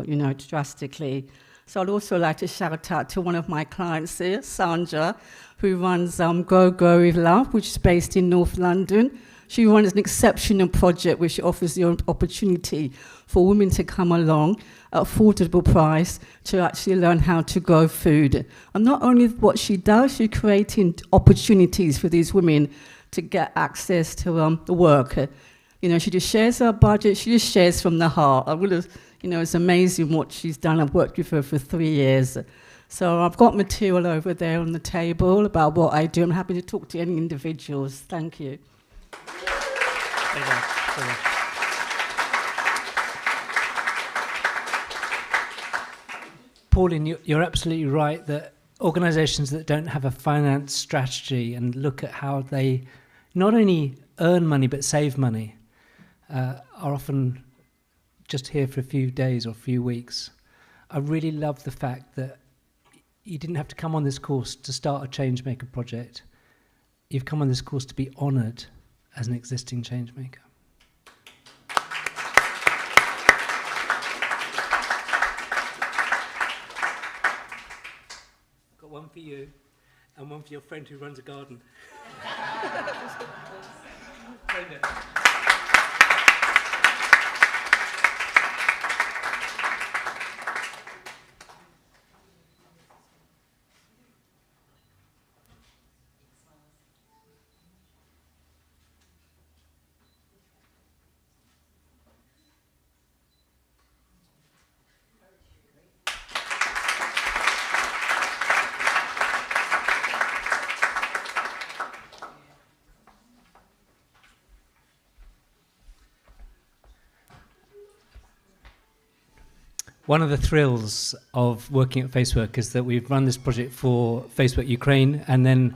drastically. So I'd also like to shout out to one of my clients here, Sandra, who runs Go With Love, which is based in North London. She runs an exceptional project which offers the opportunity for women to come along at affordable price to actually learn how to grow food. And not only what she does, she's creating opportunities for these women to get access to the work. She just shares her budget, she just shares from the heart. It's amazing what she's done. I've worked with her for 3 years. So I've got material over there on the table about what I do. I'm happy to talk to any individuals. Thank you. Pauline, you're absolutely right that organisations that don't have a finance strategy and look at how they not only earn money but save money are often just here for a few days or a few weeks. I really love the fact that you didn't have to come on this course to start a Changemaker project. You've come on this course to be honoured as an existing Changemaker. Got one for you and one for your friend who runs a garden. One of the thrills of working at Facework is that we've run this project for Facework Ukraine, and then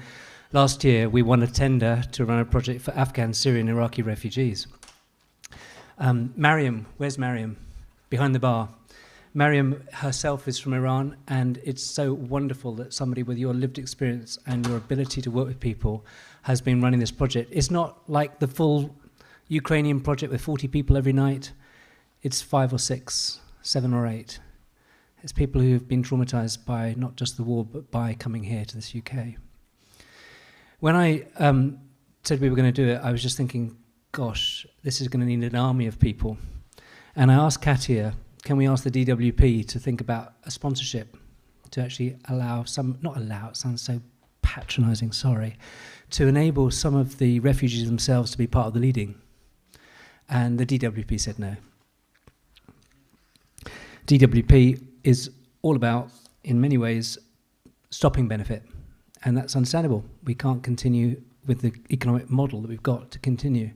last year we won a tender to run a project for Afghan, Syrian, Iraqi refugees. Mariam, where's Mariam? Behind the bar. Mariam herself is from Iran, and it's so wonderful that somebody with your lived experience and your ability to work with people has been running this project. It's not like the full Ukrainian project with 40 people every night. It's 5 or 6. 7 or 8. It's people who have been traumatized by not just the war, but by coming here to this UK. When I said we were going to do it, I was just thinking, gosh, this is going to need an army of people. And I asked Katia, can we ask the DWP to think about a sponsorship to actually allow some, not allow, it sounds so patronizing, sorry, to enable some of the refugees themselves to be part of the leading. And the DWP said no. DWP is all about, in many ways, stopping benefit, and that's understandable. We can't continue with the economic model that we've got to continue.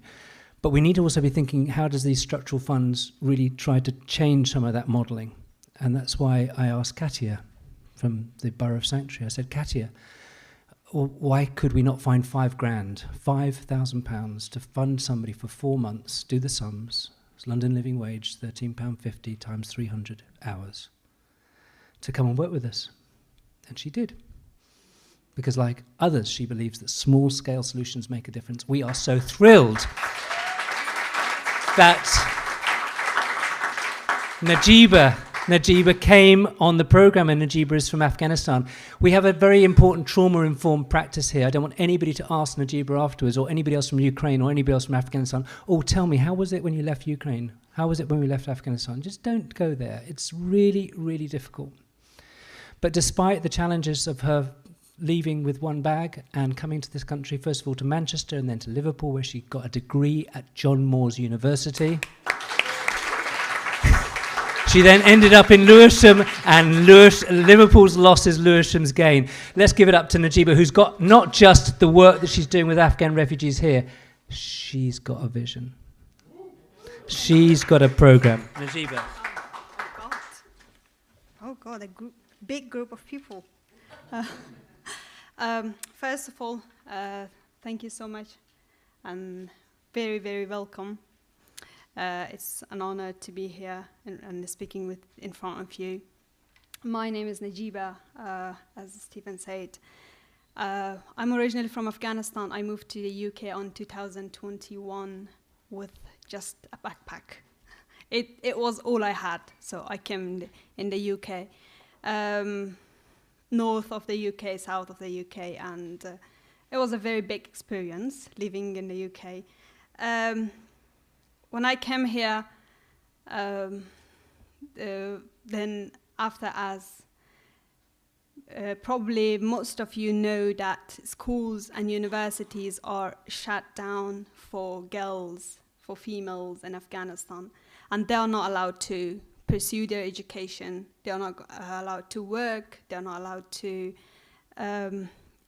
But we need to also be thinking, how does these structural funds really try to change some of that modelling? And that's why I asked Katia from the Borough of Sanctuary. I said, Katia, why could we not find £5,000, £5,000 to fund somebody for 4 months, do the sums, it's London living wage, £13.50 times 300 hours, to come and work with us. And she did. Because like others, she believes that small-scale solutions make a difference. We are so thrilled that Najiba came on the program, and Najiba is from Afghanistan. We have a very important trauma-informed practice here. I don't want anybody to ask Najiba afterwards, or anybody else from Ukraine, or anybody else from Afghanistan, oh, tell me, how was it when you left Ukraine? How was it when we left Afghanistan? Just don't go there. It's really, really difficult. But despite the challenges of her leaving with one bag and coming to this country, first of all to Manchester and then to Liverpool, where she got a degree at John Moores University. She then ended up in Lewisham, and Liverpool's loss is Lewisham's gain. Let's give it up to Najeeba, who's got not just the work that she's doing with Afghan refugees here, she's got a vision. She's got a program. Najeeba. Oh God, big group of people. First of all, thank you so much, and very, very welcome. It's an honor to be here and speaking in front of you. My name is Najeeba, as Stephen said. I'm originally from Afghanistan. I moved to the UK in 2021 with just a backpack. It was all I had, so I came in the UK, north of the UK, south of the UK, and it was a very big experience living in the UK. When I came here, then after probably most of you know that schools and universities are shut down for girls, for females in Afghanistan, and they are not allowed to pursue their education. They are not allowed to work. They are not allowed to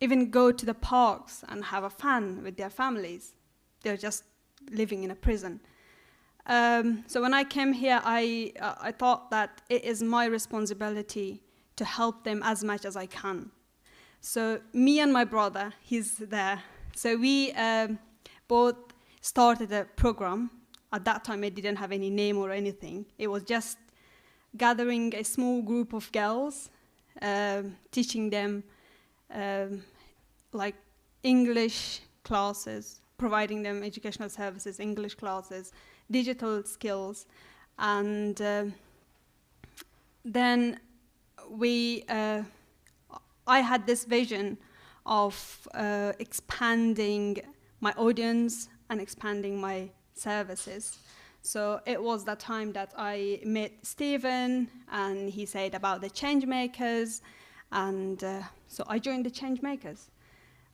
even go to the parks and have a fun with their families. They're just living in a prison. So when I came here, I thought that it is my responsibility to help them as much as I can. So me and my brother, he's there. So we both started a program. At that time, it didn't have any name or anything. It was just gathering a small group of girls, teaching them like English classes, providing them educational services, English classes, digital skills, and then I had this vision of expanding my audience and expanding my services. So it was that time that I met Stephen, and he said about the Changemakers, and so I joined the Changemakers.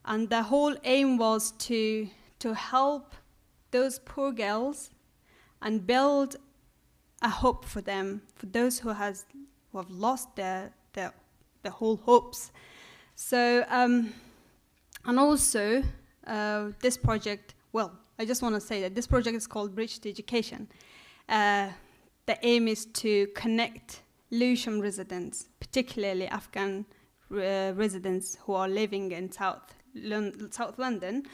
And the whole aim was to help those poor girls and build a hope for them, for those who have lost their whole hopes. So, and also this project, well, I just want to say that this project is called Bridge to Education. The aim is to connect Lewisham residents, particularly Afghan residents who are living in South London,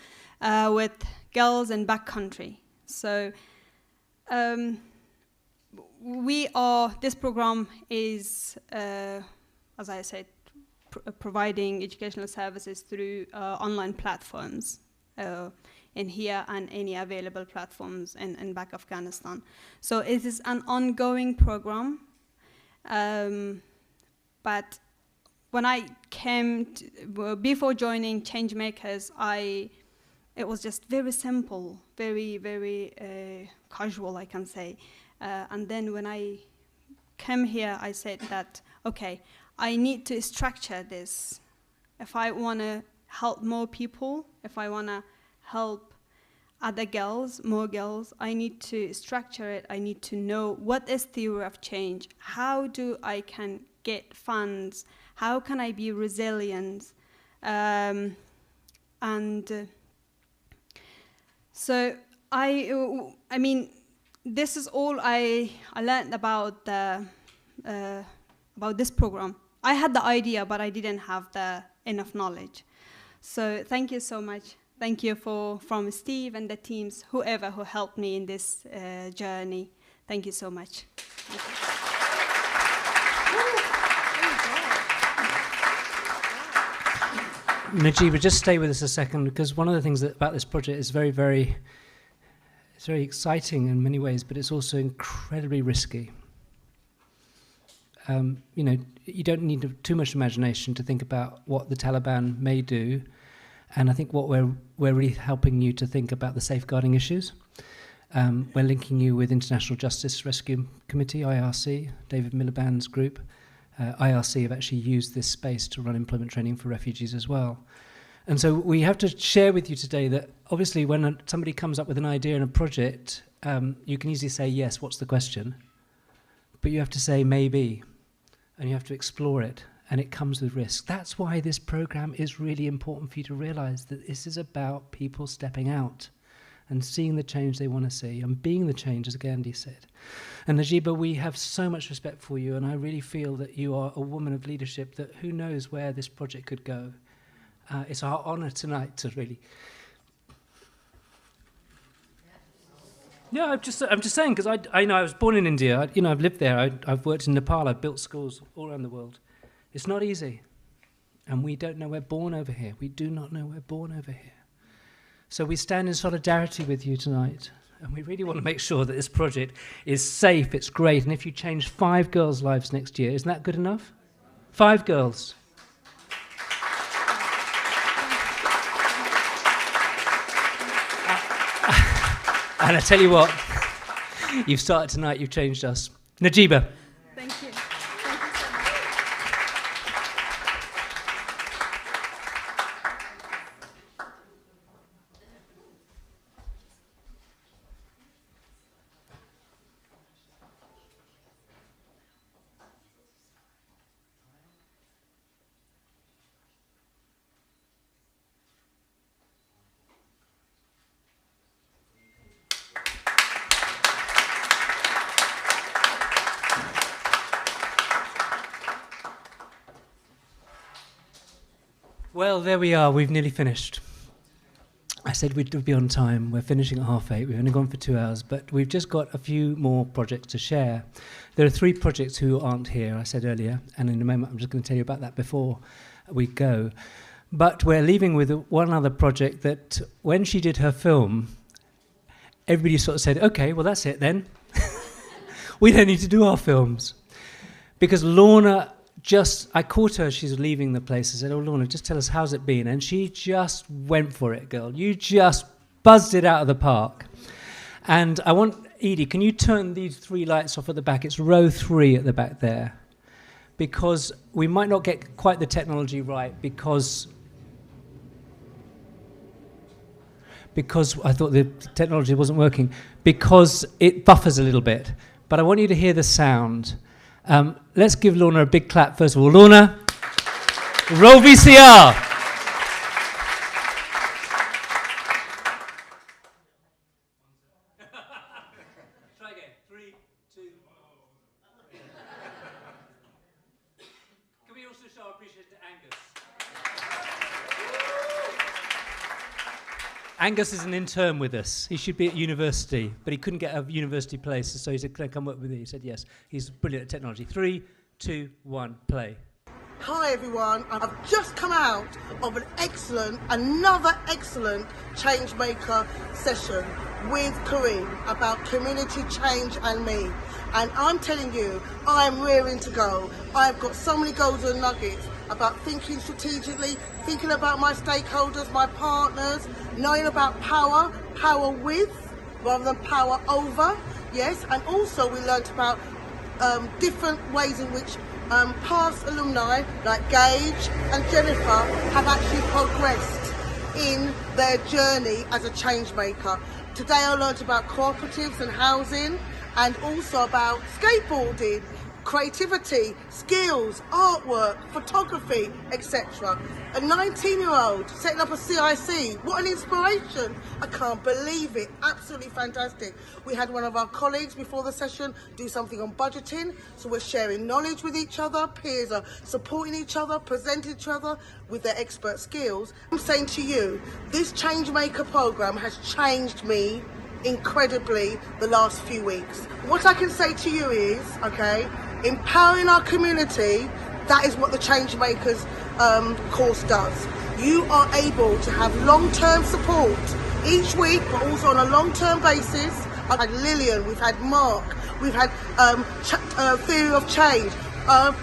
with girls in backcountry. So this program is, as I said, providing educational services through online platforms in here and any available platforms in back Afghanistan. So it is an ongoing program, but when I came, before joining Changemakers, it was just very simple, very, very casual, I can say. And then when I came here, I said that, okay, I need to structure this. If I want to help more people, if I want to help other girls, more girls, I need to structure it. I need to know what is theory of change. How do I can get funds? How can I be resilient? So I mean, this is all I learned about this program. I had the idea, but I didn't have enough knowledge. So thank you so much. Thank you from Steve and the teams, whoever who helped me in this journey. Thank you so much. Najeeba, just stay with us a second, because one of the things about this project is very, very, it's very exciting in many ways, but it's also incredibly risky. You know, you don't need too much imagination to think about what the Taliban may do, and I think what we're really helping you to think about the safeguarding issues. We're linking you with International Justice Rescue Committee, IRC, David Miliband's group, IRC have actually used this space to run employment training for refugees as well. And so we have to share with you today that obviously when somebody comes up with an idea and a project, you can easily say, yes, what's the question? But you have to say maybe, and you have to explore it, and it comes with risk. That's why this program is really important for you to realize that this is about people stepping out and seeing the change they want to see and being the change, as Gandhi said. And Najiba, we have so much respect for you, and I really feel that you are a woman of leadership that who knows where this project could go. It's our honor tonight to really... Yeah, I'm just saying, because I know I was born in India. I've lived there. I've worked in Nepal. I've built schools all around the world. It's not easy. And we don't know we're born over here. We do not know we're born over here. So we stand in solidarity with you tonight. And we really want to make sure that this project is safe, it's great. And if you change 5 girls' lives next year, isn't that good enough? 5 girls. And I tell you what, you've started tonight, you've changed us. Najiba. Thank you. Well, there we are. We've nearly finished. I said we'd be on time. We're finishing at 8:30. We've only gone for 2 hours, but we've just got a few more projects to share. There are 3 projects who aren't here, I said earlier, and in a moment I'm just going to tell you about that before we go. But we're leaving with one other project that when she did her film, everybody sort of said, okay, well, that's it then. We don't need to do our films. Because Lorna I caught her, she's leaving the place. I said, oh, Lorna, just tell us, how's it been? And she just went for it, girl. You just buzzed it out of the park. And I want, Edie, can you turn these 3 lights off at the back? It's row 3 at the back there. Because we might not get quite the technology right because I thought the technology wasn't working, because it buffers a little bit. But I want you to hear the sound. Let's give Lorna a big clap first of all. Lorna, roll VCR. Try again. 3, 2. Can we also show our appreciation to Angus? Angus is an intern with us. He should be at university, but he couldn't get a university place, so he said, can I come work with me? He said yes. He's brilliant at technology. 3, 2, 1, play. Hi everyone, I've just come out of another excellent Changemaker session with Kareem about community change and me. And I'm telling you, I'm rearing to go. I've got so many golden nuggets about thinking strategically, thinking about my stakeholders, my partners, knowing about power with rather than power over, yes, and also we learnt about different ways in which past alumni like Gage and Jennifer have actually progressed in their journey as a change maker. Today I learnt about cooperatives and housing, and also about skateboarding, creativity, skills, artwork, photography, etc. A 19-year-old setting up a CIC, what an inspiration. I can't believe it, absolutely fantastic. We had one of our colleagues before the session do something on budgeting, so we're sharing knowledge with each other, peers are supporting each other, presenting each other with their expert skills. I'm saying to you, this Changemaker program has changed me incredibly the last few weeks. What I can say to you is, okay, empowering our community, that is what the Changemakers course does. You are able to have long-term support each week, but also on a long-term basis. I've had Lillian, we've had Mark, we've had Theory of Change,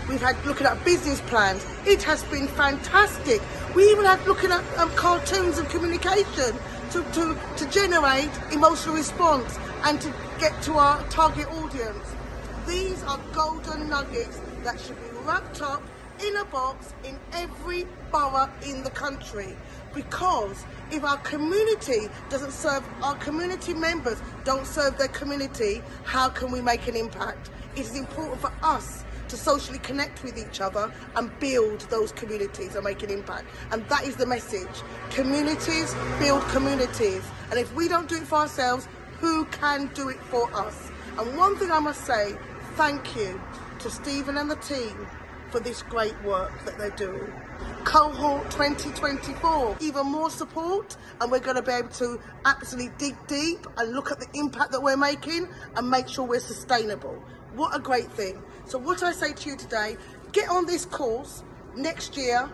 we've had looking at business plans. It has been fantastic. We even had looking at cartoons and communication to generate emotional response and to get to our target audience. These are golden nuggets that should be wrapped up in a box in every borough in the country. Because if our community doesn't serve, our community members don't serve their community, how can we make an impact? It is important for us to socially connect with each other and build those communities and make an impact. And that is the message. Communities build communities. And if we don't do it for ourselves, who can do it for us? And one thing I must say, thank you to Stephen and the team for this great work that they're doing. Cohort 2024, even more support, and we're going to be able to absolutely dig deep and look at the impact that we're making and make sure we're sustainable. What a great thing. So what I say to you today, get on this course next year.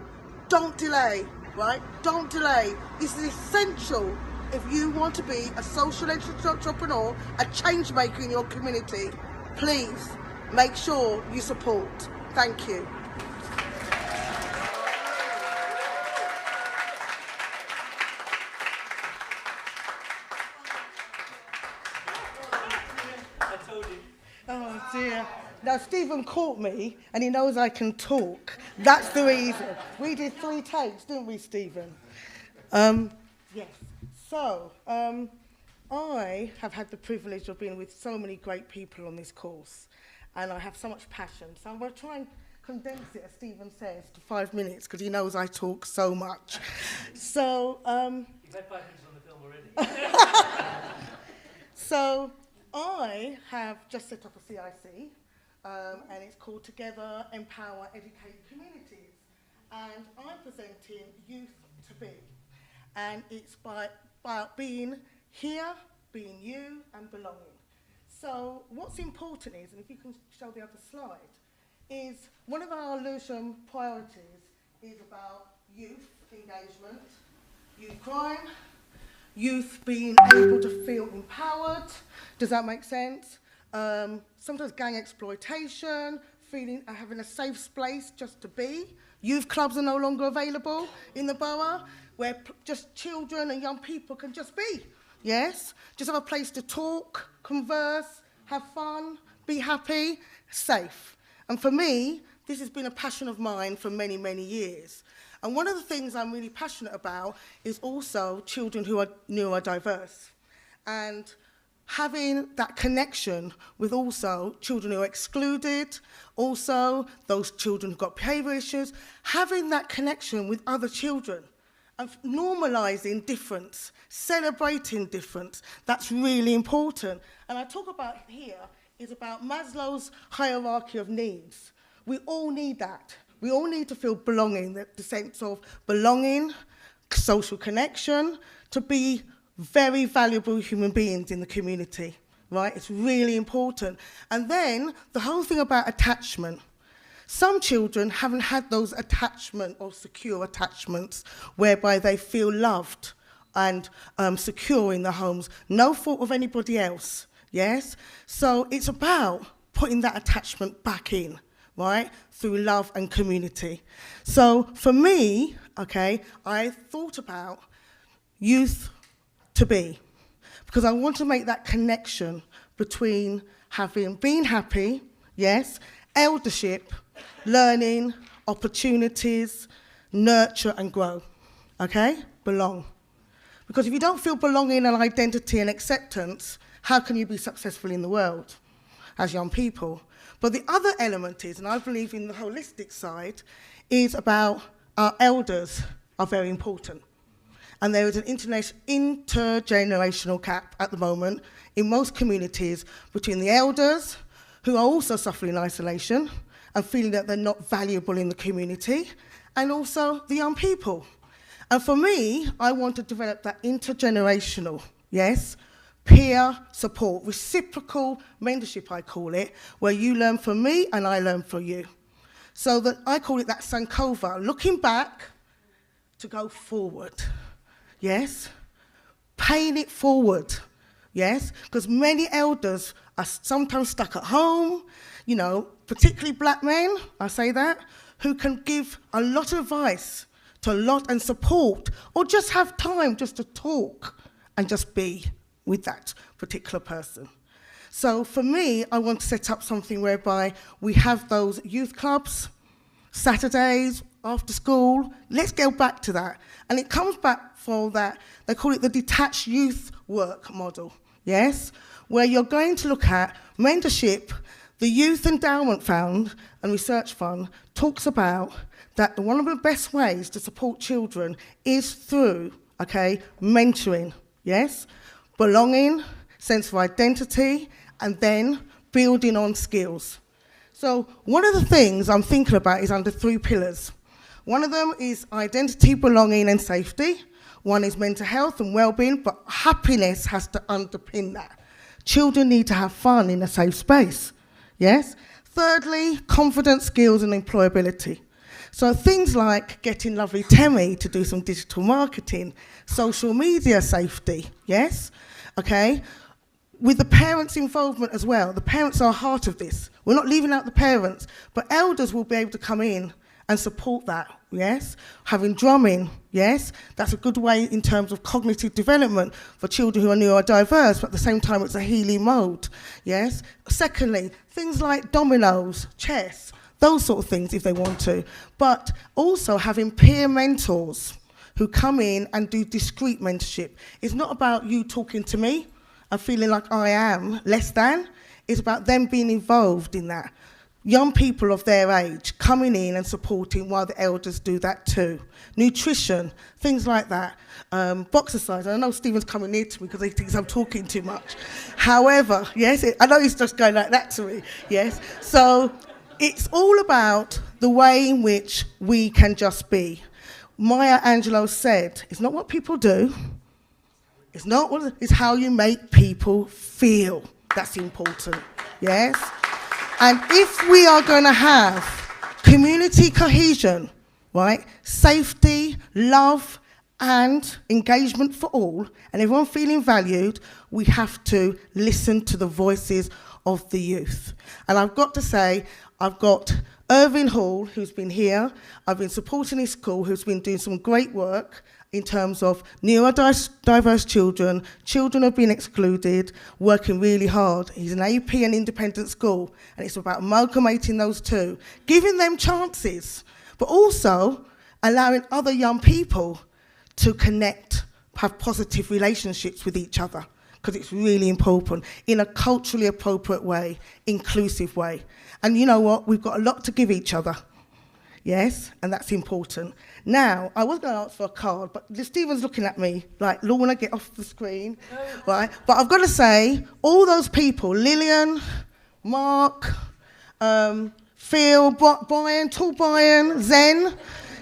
Don't delay, right? Don't delay. This is essential if you want to be a social entrepreneur, a change maker in your community. Please make sure you support. Thank you. Oh dear. Now Stephen caught me and he knows I can talk. That's the reason. We did 3 takes, didn't we, Stephen? Yes. So, I have had the privilege of being with so many great people on this course, and I have so much passion. So I'm going to try and condense it, as Stephen says, to 5 minutes, because he knows I talk so much. So, you've had 5 minutes on the film already. So, I have just set up a CIC, and it's called Together, Empower, Educate Communities. And I'm presenting Youth to Be. And it's about being here, being you, and belonging. So what's important is, and if you can show the other slide, is one of our Lewisham priorities is about youth engagement, youth crime, youth being able to feel empowered. Does that make sense? Sometimes gang exploitation, having a safe space just to be. Youth clubs are no longer available in the borough, where just children and young people can just be, yes? Just have a place to talk, converse, have fun, be happy, safe. And for me, this has been a passion of mine for many, many years. And one of the things I'm really passionate about is also children who are neurodiverse. And having that connection with also children who are excluded, also those children who've got behaviour issues, having that connection with other children. And normalising difference, celebrating difference, that's really important. And I talk about here is about Maslow's hierarchy of needs. We all need that. We all need to feel belonging, the sense of belonging, social connection, to be very valuable human beings in the community, right? It's really important. And then the whole thing about attachment. Some children haven't had those attachment or secure attachments whereby they feel loved and secure in their homes, no fault of anybody else, yes? So it's about putting that attachment back in, right, through love and community. So for me, okay, I thought about youth to be, because I want to make that connection between being happy, yes, eldership, learning, opportunities, nurture and grow, okay? Belong. Because if you don't feel belonging and identity and acceptance, how can you be successful in the world as young people? But the other element is, and I believe in the holistic side, is about our elders are very important. And there is an intergenerational gap at the moment in most communities between the elders, who are also suffering isolation and feeling that they're not valuable in the community, and also the young people. And for me, I want to develop that intergenerational, yes, peer support, reciprocal mentorship, I call it, where you learn from me and I learn from you. So that I call it that Sankova, looking back to go forward, yes, paying it forward, yes, because many elders are sometimes stuck at home, you know, particularly black men, I say that, who can give a lot of advice to a lot and support, or just have time just to talk and just be with that particular person. So for me, I want to set up something whereby we have those youth clubs, Saturdays, after school. Let's go back to that. And it comes back for that, they call it the detached youth work model, yes? Where you're going to look at mentorship. The Youth Endowment Fund and Research Fund talks about that one of the best ways to support children is through, okay, mentoring, yes? Belonging, sense of identity, and then building on skills. So one of the things I'm thinking about is under 3 pillars. One of them is identity, belonging, and safety. One is mental health and well-being, but happiness has to underpin that. Children need to have fun in a safe space, yes? Thirdly, confidence, skills, and employability. So things like getting lovely Temi to do some digital marketing, social media safety, yes? Okay? With the parents' involvement as well. The parents are heart of this. We're not leaving out the parents, but elders will be able to come in and support that, yes? Having drumming, yes? That's a good way in terms of cognitive development for children who are neurodiverse, but at the same time it's a healing mode, yes? Secondly, things like dominoes, chess, those sort of things if they want to, but also having peer mentors who come in and do discreet mentorship. It's not about you talking to me and feeling like I am less than. It's about them being involved in that. Young people of their age coming in and supporting while the elders do that too. Nutrition, things like that. Boxercise. I know Stephen's coming near to me because he thinks I'm talking too much. However, yes, I know he's just going like that to me, yes. So it's all about the way in which we can just be. Maya Angelou said, it's not what people do, it's how you make people feel. That's important, yes? And if we are going to have community cohesion, right, safety, love, and engagement for all, and everyone feeling valued, we have to listen to the voices of the youth. And I've got to say, I've got Irving Hall, who's been here. I've been supporting his school, who's been doing some great work in terms of neurodiverse children, children have been excluded, working really hard. He's an AP and independent school, and it's about amalgamating those two, giving them chances, but also allowing other young people to connect, have positive relationships with each other, because it's really important, in a culturally appropriate way, inclusive way. And you know what? We've got a lot to give each other. Yes, and that's important. Now, I was going to ask for a card, but Stephen's looking at me like, Lorna, get off the screen, right? But I've got to say, all those people, Lillian, Mark, Phil, Brian, Tall Brian, Zen,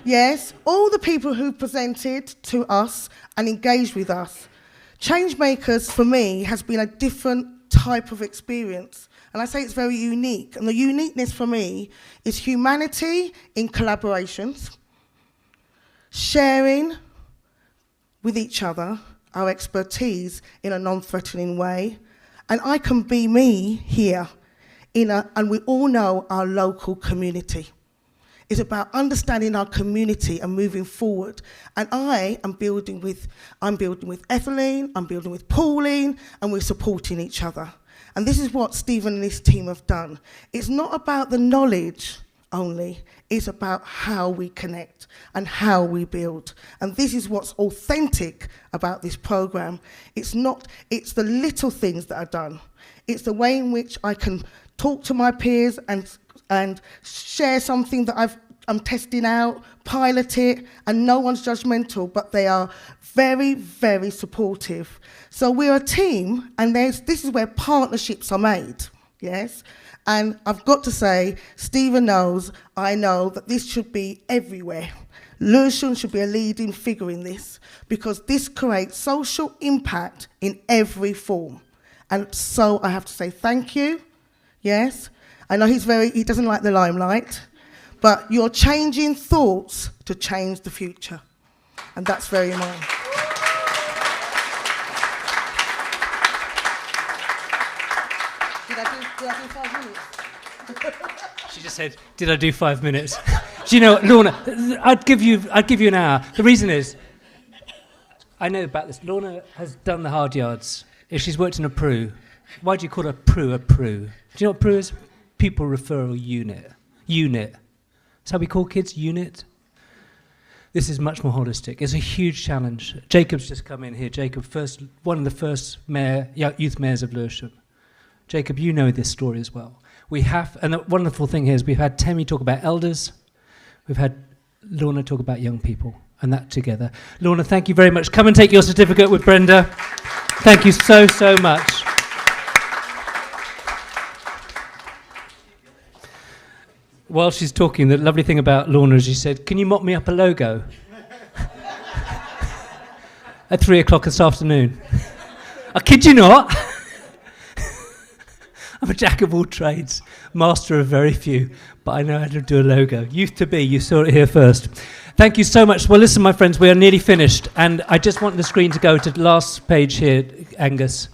yes, all the people who presented to us and engaged with us. Changemakers, for me, has been a different type of experience. And I say it's very unique. And the uniqueness for me is humanity in collaborations, sharing with each other our expertise in a non-threatening way. And I can be me here, and we all know our local community. It's about understanding our community and moving forward. And I'm building with Etheline, I'm building with Pauline, and we're supporting each other. And this is what Stephen and his team have done. It's not about the knowledge only, it's about how we connect and how we build. And this is what's authentic about this program. It's the little things that are done. It's the way in which I can talk to my peers and share something that I'm testing out, pilot it, and no one's judgmental, but they are very, very supportive. So we're a team, and this is where partnerships are made, yes? And I've got to say, Stephen knows, I know, that this should be everywhere. Lewisham should be a leading figure in this, because this creates social impact in every form. And so I have to say thank you, yes? I know he doesn't like the limelight, but you're changing thoughts to change the future. And that's very important. Did I do 5 minutes? She just said, did I do 5 minutes? Do you know what, Lorna, I'd give you an hour. The reason is, I know about this. Lorna has done the hard yards. If she's worked in a Peru, Why do you call a PRU a PRU? Do you know what PRU is? Pupil Referral Unit. Unit. That's how we call kids, unit. This is much more holistic. It's a huge challenge. Jacob's just come in here. Jacob, one of the first youth mayors of Lewisham. Jacob, you know this story as well. And the wonderful thing here is we've had Temi talk about elders. We've had Lorna talk about young people, and that together. Lorna, thank you very much. Come and take your certificate with Brenda. Thank you so, so much. While she's talking, the lovely thing about Lorna is she said, can you mop me up a logo? At 3 o'clock this afternoon. I kid you not. I'm a jack of all trades, master of very few, but I know how to do a logo. Youth to be, you saw it here first. Thank you so much. Well, listen, my friends, we are nearly finished, and I just want the screen to go to the last page here, Angus.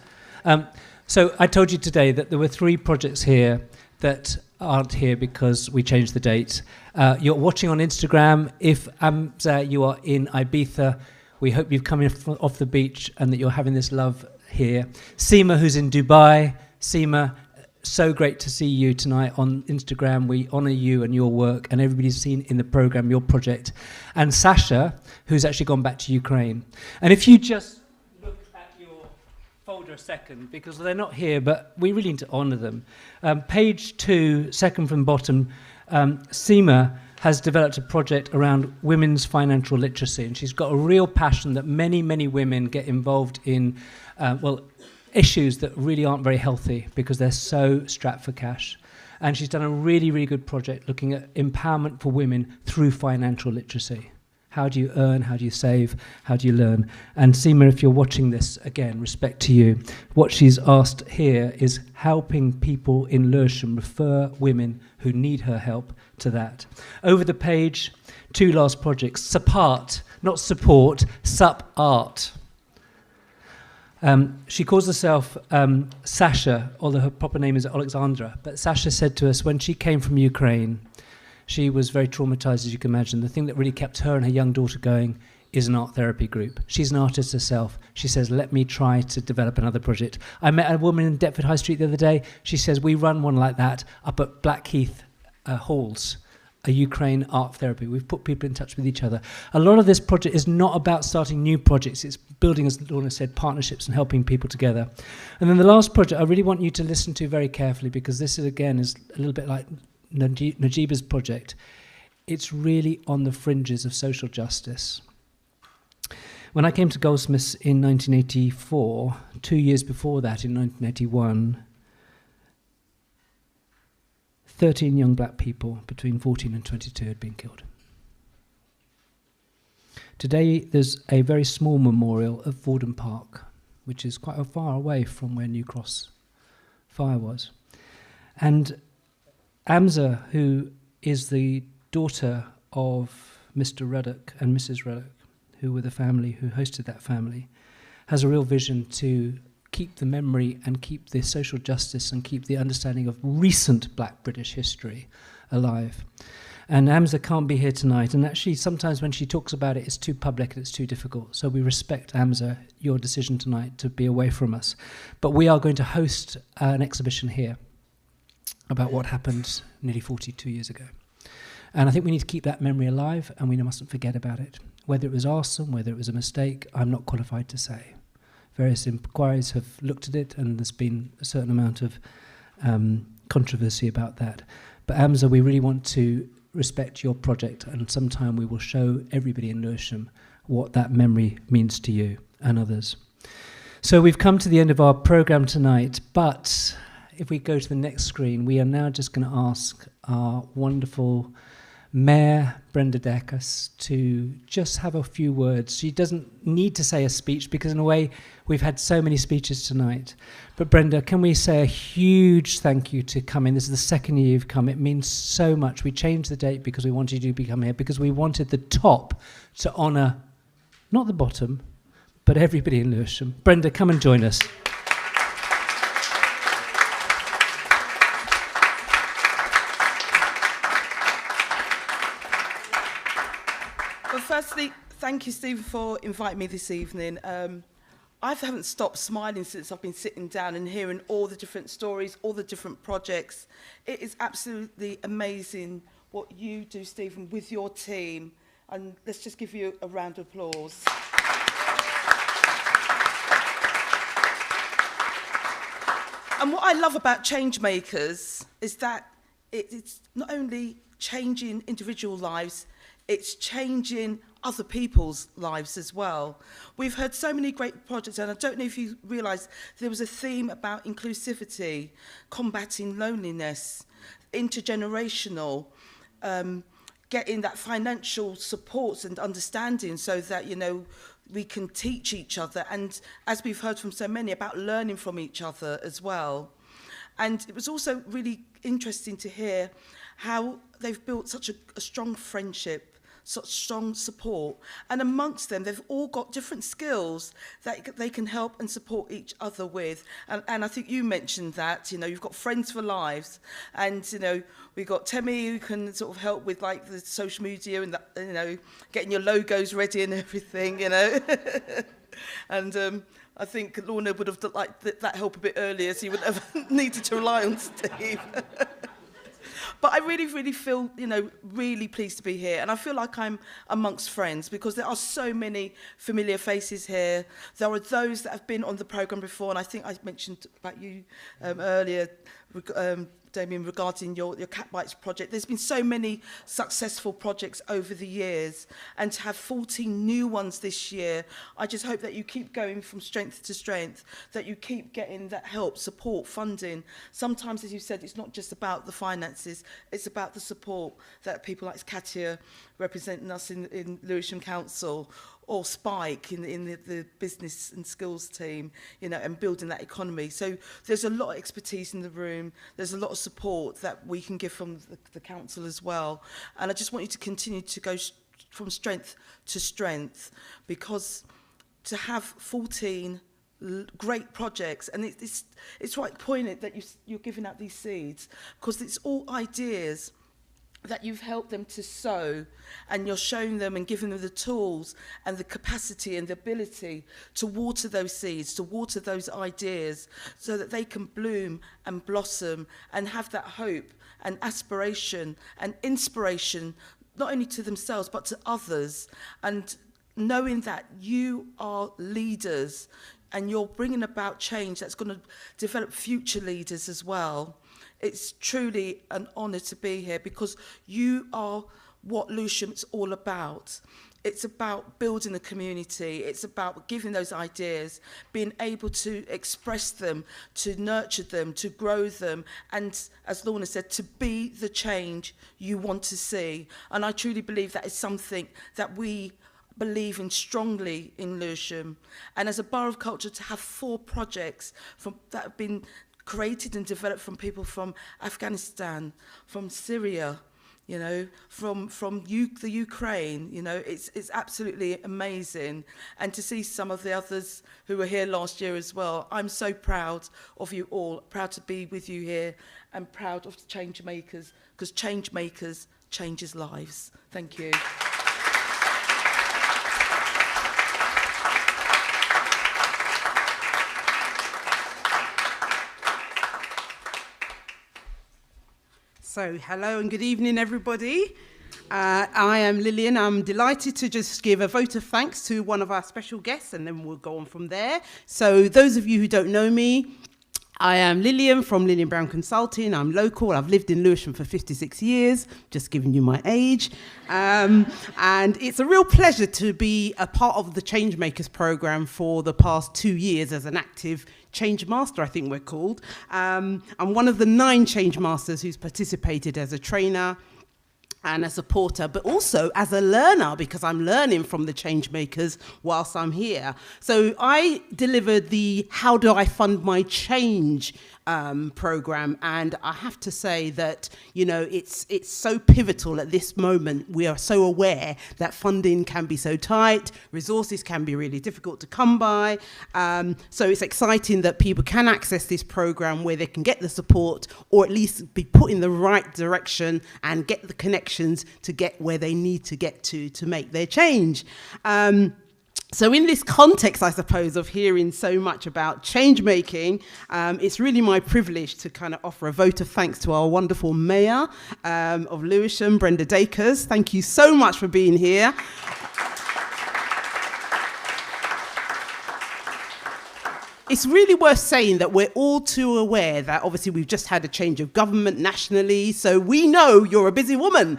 So I told you today that there were 3 projects here that aren't here because we changed the date. You're watching on Instagram. If you are in Ibiza, we hope you've come in off the beach and that you're having this love here. Seema, who's in Dubai. Seema, so great to see you tonight on Instagram. We honour you and your work, and everybody's seen in the programme your project. And Sasha, who's actually gone back to Ukraine. And if you just look at your folder a second, because they're not here, but we really need to honour them. Page 2, second from bottom, Seema has developed a project around women's financial literacy, and she's got a real passion that many, many women get involved in, issues that really aren't very healthy because they're so strapped for cash. And she's done a really, really good project looking at empowerment for women through financial literacy. How do you earn? How do you save? How do you learn? And Seema, if you're watching this, again, respect to you. What she's asked here is helping people in Lewisham refer women who need her help to that. Over the page, 2 last projects. Suppart, not support, sup-art. She calls herself Sasha, although her proper name is Alexandra. But Sasha said to us when she came from Ukraine, she was very traumatized, as you can imagine. The thing that really kept her and her young daughter going is an art therapy group. She's an artist herself. She says, let me try to develop another project. I met a woman in Deptford High Street the other day. She says, we run one like that up at Blackheath Halls, a Ukraine art therapy. We've put people in touch with each other. A lot of this project is not about starting new projects. It's building, as Lorna said, partnerships and helping people together. And then the last project I really want you to listen to very carefully, because this is, again, is a little bit like Najeeba's project. It's really on the fringes of social justice. When I came to Goldsmiths in 1984, 2 years before that, in 1981, 13 young black people between 14 and 22 had been killed. Today, there's a very small memorial at Fordham Park, which is quite far away from where New Cross Fire was. And Amza, who is the daughter of Mr. Ruddock and Mrs. Ruddock, who were the family who hosted that family, has a real vision to keep the memory and keep the social justice and keep the understanding of recent black British history alive. And Amza can't be here tonight, and actually sometimes when she talks about it, it's too public and it's too difficult. So we respect, Amza, your decision tonight to be away from us. But we are going to host an exhibition here about what happened nearly 42 years ago. And I think we need to keep that memory alive, and we mustn't forget about it. Whether it was arson, whether it was a mistake, I'm not qualified to say. Various inquiries have looked at it, and there's been a certain amount of controversy about that. But Amza, we really want to respect your project, and sometime we will show everybody in Lewisham what that memory means to you and others. So we've come to the end of our programme tonight, but if we go to the next screen, we are now just going to ask our wonderful Mayor Brenda Dacus to just have a few words. She doesn't need to say a speech because in a way we've had so many speeches tonight. But Brenda, can we say a huge thank you to coming? This is the second year you've come. It means so much. We changed the date because we wanted you to become here, because we wanted the top to honour not the bottom, but everybody in Lewisham. Brenda, come and join us. Well, firstly, thank you, Stephen, for inviting me this evening. I haven't stopped smiling since I've been sitting down and hearing all the different stories, all the different projects. It is absolutely amazing what you do, Stephen, with your team. And let's just give you a round of applause. And what I love about Changemakers is that it's not only changing individual lives, it's changing other people's lives as well. We've heard so many great projects, and I don't know if you realise there was a theme about inclusivity, combating loneliness, intergenerational, getting that financial support and understanding so that, you know, we can teach each other, and as we've heard from so many, about learning from each other as well. And it was also really interesting to hear how they've built such a strong friendship, such strong support, and amongst them they've all got different skills that they can help and support each other with. And I think you mentioned that, you know, you've got Friends for Lives, and, you know, we've got Temi who can sort of help with like the social media and that, you know, getting your logos ready and everything, you know. And I think Lorna would have liked that help a bit earlier, so you wouldn't have needed to rely on Steve. But I really, really feel, you know, really pleased to be here. And I feel like I'm amongst friends, because there are so many familiar faces here. There are those that have been on the programme before, and I think I mentioned about you earlier, Damien, regarding your Cat Bites project. There's been so many successful projects over the years, and to have 14 new ones this year, I just hope that you keep going from strength to strength, that you keep getting that help, support, funding. Sometimes, as you said, it's not just about the finances, it's about the support that people like Katia representing us in Lewisham Council, or Spike in the business and skills team, you know, and building that economy. So there's a lot of expertise in the room. There's a lot of support that we can give from the council as well. And I just want you to continue to go from strength to strength, because to have 14 great projects, and it's right poignant that you're giving out these seeds, because it's all ideas that you've helped them to sow, and you're showing them and giving them the tools and the capacity and the ability to water those seeds, to water those ideas, so that they can bloom and blossom and have that hope and aspiration and inspiration, not only to themselves but to others, and knowing that you are leaders and you're bringing about change that's going to develop future leaders as well. It's truly an honour to be here, because you are what Lewisham's all about. It's about building a community. It's about giving those ideas, being able to express them, to nurture them, to grow them, and, as Lorna said, to be the change you want to see. And I truly believe that is something that we believe in strongly in Lewisham. And as a Borough of Culture, to have 4 projects that have been created and developed from people from Afghanistan, from Syria, you know, from the Ukraine, you know, it's absolutely amazing. And to see some of the others who were here last year as well, I'm so proud of you all, proud to be with you here, and proud of Changemakers, because Changemakers changes lives. Thank you. So, hello and good evening, everybody. I am Lillian. I'm delighted to just give a vote of thanks to one of our special guests, and then we'll go on from there. So, those of you who don't know me, I am Lillian from Lillian Brown Consulting. I'm local. I've lived in Lewisham for 56 years, just giving you my age. And it's a real pleasure to be a part of the Changemakers programme for the past 2 years as an active Change Master, I think we're called. I'm one of the 9 Change Masters who's participated as a trainer and a supporter, but also as a learner, because I'm learning from the Changemakers whilst I'm here. So I delivered the How Do I Fund My Change program, and I have to say that, you know, it's so pivotal at this moment. We are so aware that funding can be so tight, resources can be really difficult to come by, so it's exciting that people can access this program where they can get the support, or at least be put in the right direction and get the connections to get where they need to get to make their change. So in this context, I suppose, of hearing so much about change making, it's really my privilege to kind of offer a vote of thanks to our wonderful mayor of Lewisham, Brenda Dakers. Thank you so much for being here. It's really worth saying that we're all too aware that obviously we've just had a change of government nationally, so we know you're a busy woman.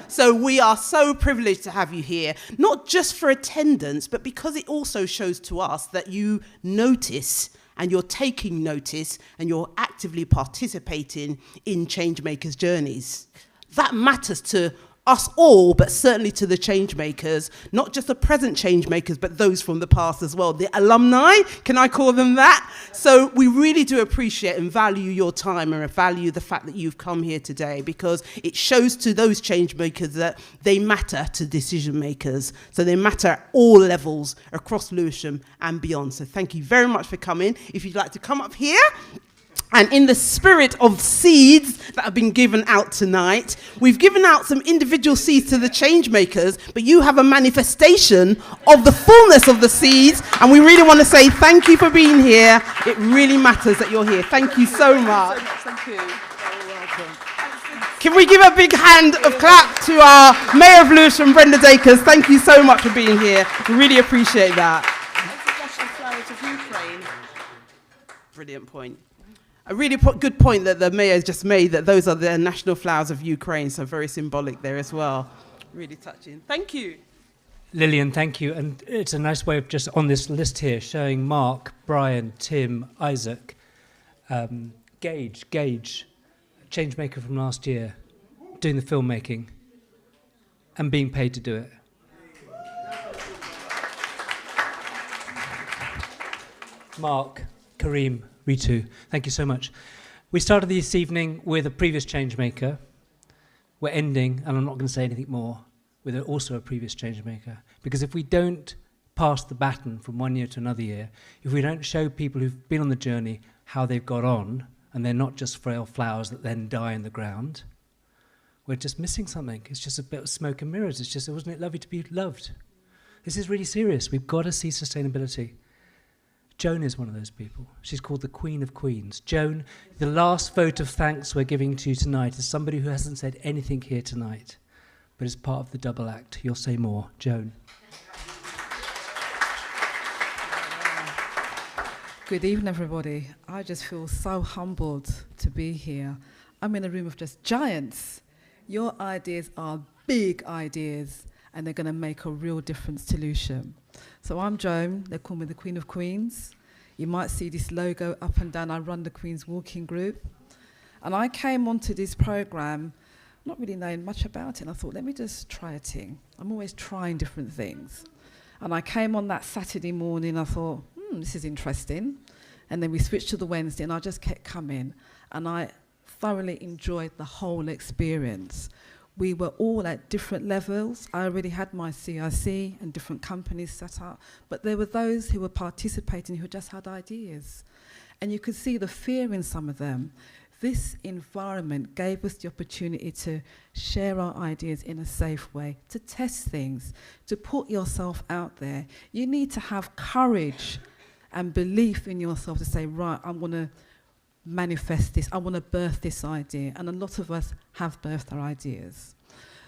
So we are so privileged to have you here, not just for attendance, but because it also shows to us that you notice and you're taking notice and you're actively participating in Changemakers' journeys. That matters to us all, but certainly to the Changemakers, not just the present Changemakers, but those from the past as well. The alumni, can I call them that? So we really do appreciate and value your time and value the fact that you've come here today, because it shows to those Changemakers that they matter to decision makers. So they matter at all levels across Lewisham and beyond. So thank you very much for coming. If you'd like to come up here, and in the spirit of seeds that have been given out tonight, we've given out some individual seeds to the Changemakers, but you have a manifestation of the fullness of the seeds, and we really want to say thank you for being here. It really matters that you're here. Thank you so much. Thank you. Very welcome. Can we give a big hand of clap to our Mayor of Lewisham, Brenda Dakers? Thank you so much for being here. We really appreciate that. Brilliant point. A really good point that the mayor has just made, that those are the national flowers of Ukraine, so very symbolic there as well. Really touching. Thank you. Lillian, thank you. And it's a nice way of just on this list here showing Mark, Brian, Tim, Isaac, Gage, Changemaker from last year, doing the filmmaking and being paid to do it. Mark, Kareem, Ritu, thank you so much. We started this evening with a previous Changemaker. We're ending, and I'm not going to say anything more, with also a previous Changemaker. Because if we don't pass the baton from one year to another year, if we don't show people who've been on the journey how they've got on, and they're not just frail flowers that then die in the ground, we're just missing something. It's just a bit of smoke and mirrors. It's just, wasn't it lovely to be loved? This is really serious. We've got to see sustainability. Joan is one of those people. She's called the Queen of Queens. Joan, the last vote of thanks we're giving to you tonight is somebody who hasn't said anything here tonight, but is part of the double act. You'll say more. Joan. Good evening, everybody. I just feel so humbled to be here. I'm in a room of just giants. Your ideas are big ideas, and they're going to make a real difference to Lewisham. So I'm Joan. They call me the Queen of Queens. You might see this logo up and down. I run the Queen's Walking Group. And I came onto this program not really knowing much about it. And I thought, let me just try a thing. I'm always trying different things. And I came on that Saturday morning. I thought, this is interesting. And then we switched to the Wednesday, and I just kept coming. And I thoroughly enjoyed the whole experience. We were all at different levels. I already had my CIC and different companies set up, but there were those who were participating who just had ideas. And you could see the fear in some of them. This environment gave us the opportunity to share our ideas in a safe way, to test things, to put yourself out there. You need to have courage and belief in yourself to say, right, I want to manifest this, I want to birth this idea. And a lot of us have birthed our ideas.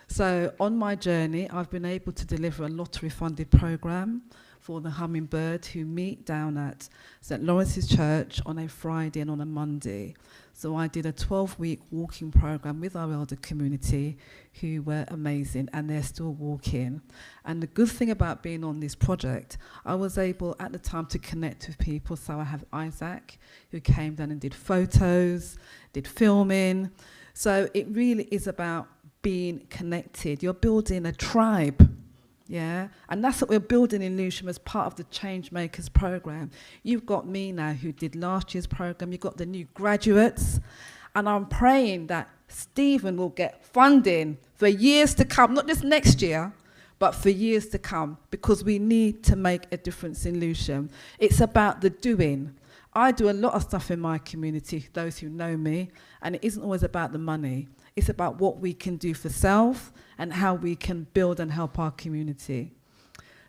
So on my journey, I've been able to deliver a lottery-funded program for the Hummingbird, who meet down at St. Lawrence's Church on a Friday and on a Monday. So I did a 12-week walking program with our elder community, who were amazing, and they're still walking. And the good thing about being on this project, I was able at the time to connect with people. So I have Isaac, who came down and did photos, did filming. So it really is about being connected. You're building a tribe. Yeah, and that's what we're building in Lewisham as part of the Changemakers program. You've got me now who did last year's program. You've got the new graduates. And I'm praying that Stephen will get funding for years to come, not just next year, but for years to come, because we need to make a difference in Lewisham. It's about the doing. I do a lot of stuff in my community, those who know me, and it isn't always about the money. It's about what we can do for self and how we can build and help our community.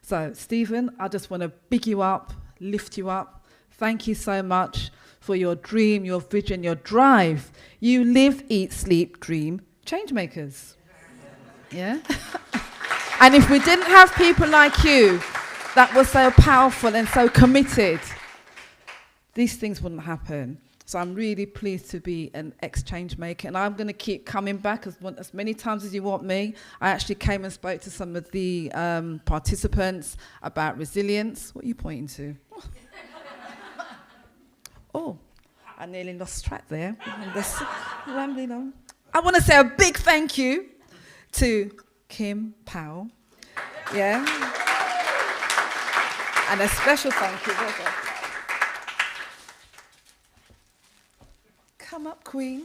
So, Stephen, I just want to big you up, lift you up. Thank you so much for your dream, your vision, your drive. You live, eat, sleep, dream, Changemakers. Yeah? And if we didn't have people like you that were so powerful and so committed, these things wouldn't happen. So I'm really pleased to be an ex-Changemaker, and I'm going to keep coming back as many times as you want me. I actually came and spoke to some of the participants about resilience. What are you pointing to? Oh, I nearly lost track there. Rambling on. I want to say a big thank you to Kim Powell. Yeah. And a special thank you. Come up, Queen.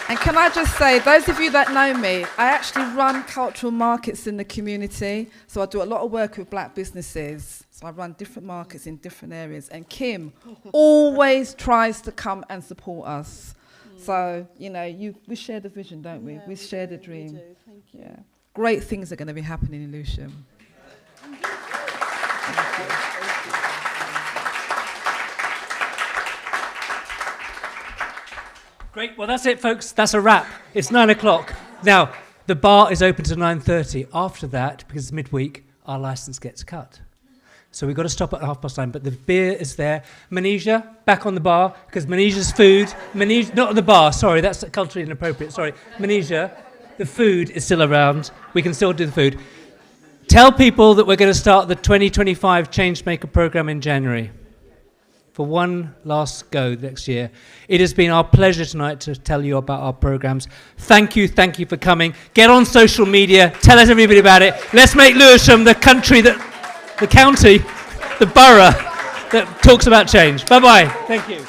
And can I just say, those of you that know me, I actually run cultural markets in the community. So I do a lot of work with black businesses. So I run different markets in different areas. And Kim always tries to come and support us. So, you know, we share the vision, don't we? We share the dream. We do. Thank you. Yeah. Great things are going to be happening in Lewisham. Great. Well, that's it, folks. That's a wrap. It's 9 o'clock. Now, the bar is open to 9:30. After that, because it's midweek, our license gets cut. So we've got to stop at 9:30, but the beer is there. Manisha, back on the bar, because Manisha's food, not at the bar, sorry, that's culturally inappropriate, sorry. Manisha, the food is still around. We can still do the food. Tell people that we're going to start the 2025 Changemaker program in January for one last go next year. It has been our pleasure tonight to tell you about our programs. Thank you for coming. Get on social media, tell us everybody about it. Let's make Lewisham the county, the borough that talks about change. Bye-bye. Thank you.